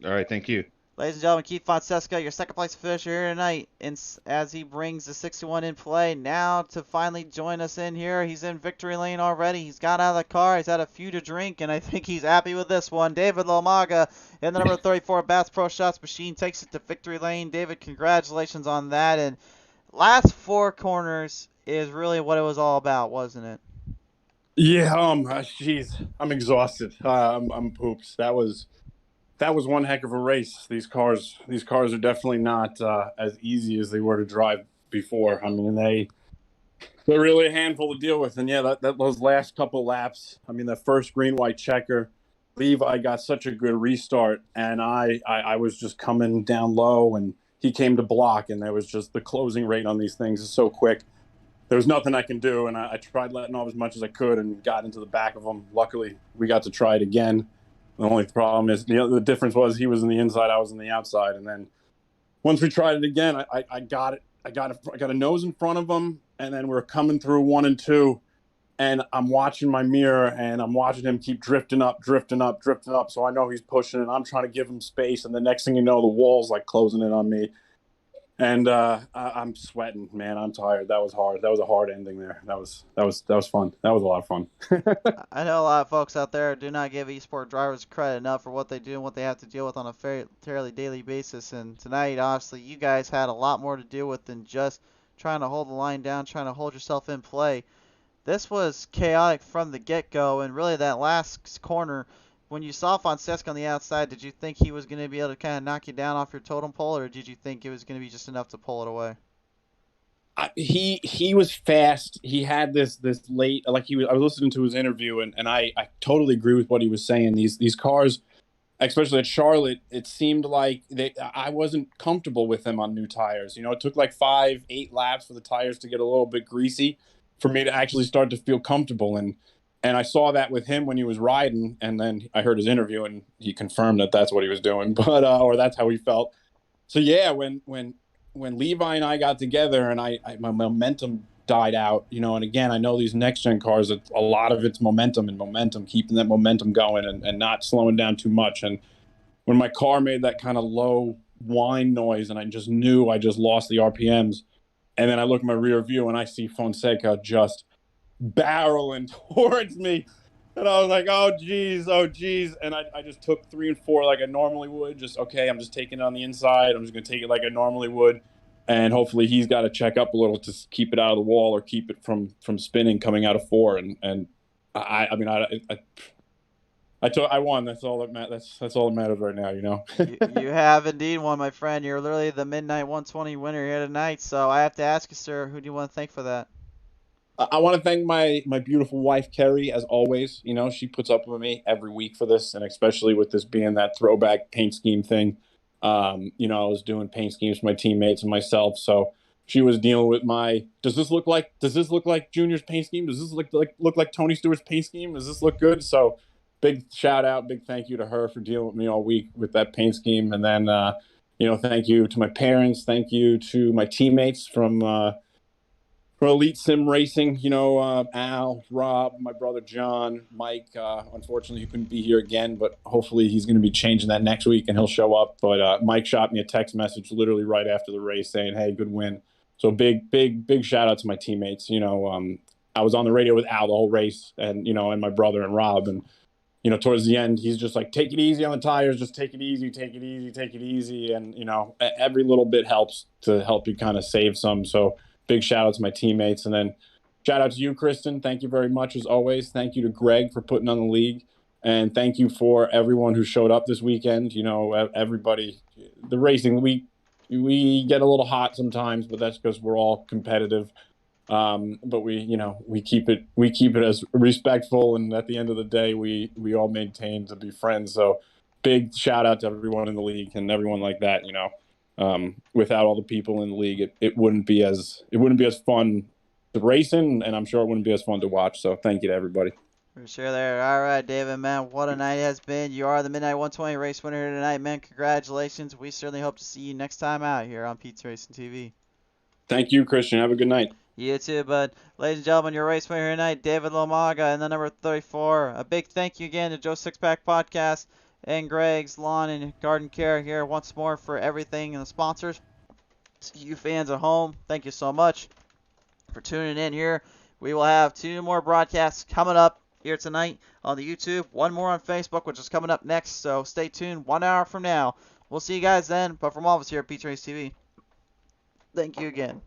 All right, thank you. Ladies and gentlemen, Keith Fonseca, your second place finisher here tonight, as he brings the 61 in play. Now to finally join us in here. He's in victory lane already. He's got out of the car. He's had a few to drink, and I think he's happy with this one. David Lomaga in the number 34 Bass Pro Shots machine takes it to victory lane. David, congratulations on that. And last four corners is really what it was all about, wasn't it? Yeah, jeez, I'm exhausted. I'm poops. That was one heck of a race. These cars are definitely not as easy as they were to drive before. I mean, they're really a handful to deal with. And yeah, those last couple laps. I mean, the first green-white checker, Levi got such a good restart, and I was just coming down low, and he came to block, and there was just the closing rate on these things is so quick. There was nothing I can do, and I tried letting off as much as I could and got into the back of him. Luckily, we got to try it again. The only problem is the difference was he was in the inside, I was on the outside, and then once we tried it again, I got it. I got a nose in front of him, and then we were coming through 1 and 2, and I'm watching my mirror, and I'm watching him keep drifting up. So I know he's pushing, and I'm trying to give him space, and the next thing you know, the wall's like closing in on me. And I'm sweating, man. I'm tired. That was hard. That was a hard ending there. That was fun. That was a lot of fun. I know a lot of folks out there do not give eSport drivers credit enough for what they do and what they have to deal with on a fairly daily basis. And tonight, honestly, you guys had a lot more to deal with than just trying to hold the line down, trying to hold yourself in play. This was chaotic from the get-go, and really that last corner, when you saw Fonseca on the outside, did you think he was going to be able to kind of knock you down off your totem pole, or did you think it was going to be just enough to pull it away? He was fast. He had this late, I was listening to his interview, and I totally agree with what he was saying. These cars, especially at Charlotte, it seemed like I wasn't comfortable with them on new tires. It took like 5-8 laps for the tires to get a little bit greasy for me to actually start to feel comfortable. And I saw that with him when he was riding, and then I heard his interview, and he confirmed that that's what he was doing, but or that's how he felt. So yeah, when Levi and I got together, and my momentum died out, and again, I know these next gen cars, a lot of it's momentum, keeping that momentum going and not slowing down too much. And when my car made that kind of low whine noise, and I just knew I just lost the RPMs, and then I look at my rear view and I see Fonseca just barreling towards me. And I was like, oh geez. And I just took 3 and 4 like I normally would. Just okay, I'm just taking it on the inside. I'm just gonna take it like I normally would. And hopefully he's got to check up a little to keep it out of the wall or keep it from spinning coming out of 4. And I mean I won. That's all that that's all that matters right now, you know. You have indeed won, my friend. You're literally the Midnight 120 winner here tonight. So I have to ask you, sir, who do you want to thank for that? I want to thank my beautiful wife Carrie, as always. You know, she puts up with me every week for this, and especially with this being that throwback paint scheme thing. You know, I was doing paint schemes for my teammates and myself, so she was dealing with my. Does this look like Junior's paint scheme? Does this look like Tony Stewart's paint scheme? Does this look good? So, big shout out, big thank you to her for dealing with me all week with that paint scheme, and then you know, thank you to my parents, thank you to my teammates from Elite Sim Racing, you know, Al, Rob, my brother John, Mike. Unfortunately, he couldn't be here again, but hopefully he's going to be changing that next week and he'll show up. But Mike shot me a text message literally right after the race saying, "Hey, good win." So big shout out to my teammates. You know, I was on the radio with Al the whole race, and you know, and my brother and Rob, and you know, towards the end, he's just like, "Take it easy on the tires, just take it easy, take it easy, take it easy," and you know, every little bit helps to help you kind of save some. So. Big shout out to my teammates, and then shout out to you, Kristen. Thank you very much as always. Thank you to Greg for putting on the league, and thank you for everyone who showed up this weekend. You know, everybody. The racing we get a little hot sometimes, but that's because we're all competitive. But we keep it as respectful, and at the end of the day, we all maintain to be friends. So big shout out to everyone in the league and everyone like that. You know. Without all the people in the league, it wouldn't be as fun to race in, and I'm sure it wouldn't be as fun to watch. So thank you to everybody. For sure there. All right, David, man, what a night it has been. You are the Midnight 120 race winner here tonight, man. Congratulations. We certainly hope to see you next time out here on PTM Racing TV. Thank you, Christian. Have a good night. You too, bud. Ladies and gentlemen, your race winner here tonight, David Lomaga, and the number 34. A big thank you again to Joe Sixpack Podcast and Greg's Lawn and Garden Care here once more for everything and the sponsors. To you fans at home, thank you so much for tuning in here. We will have 2 more broadcasts coming up here tonight on the YouTube, 1 more on Facebook, which is coming up next, so stay tuned 1 hour from now. We'll see you guys then, but from all of us here at PTM Racing TV, thank you again.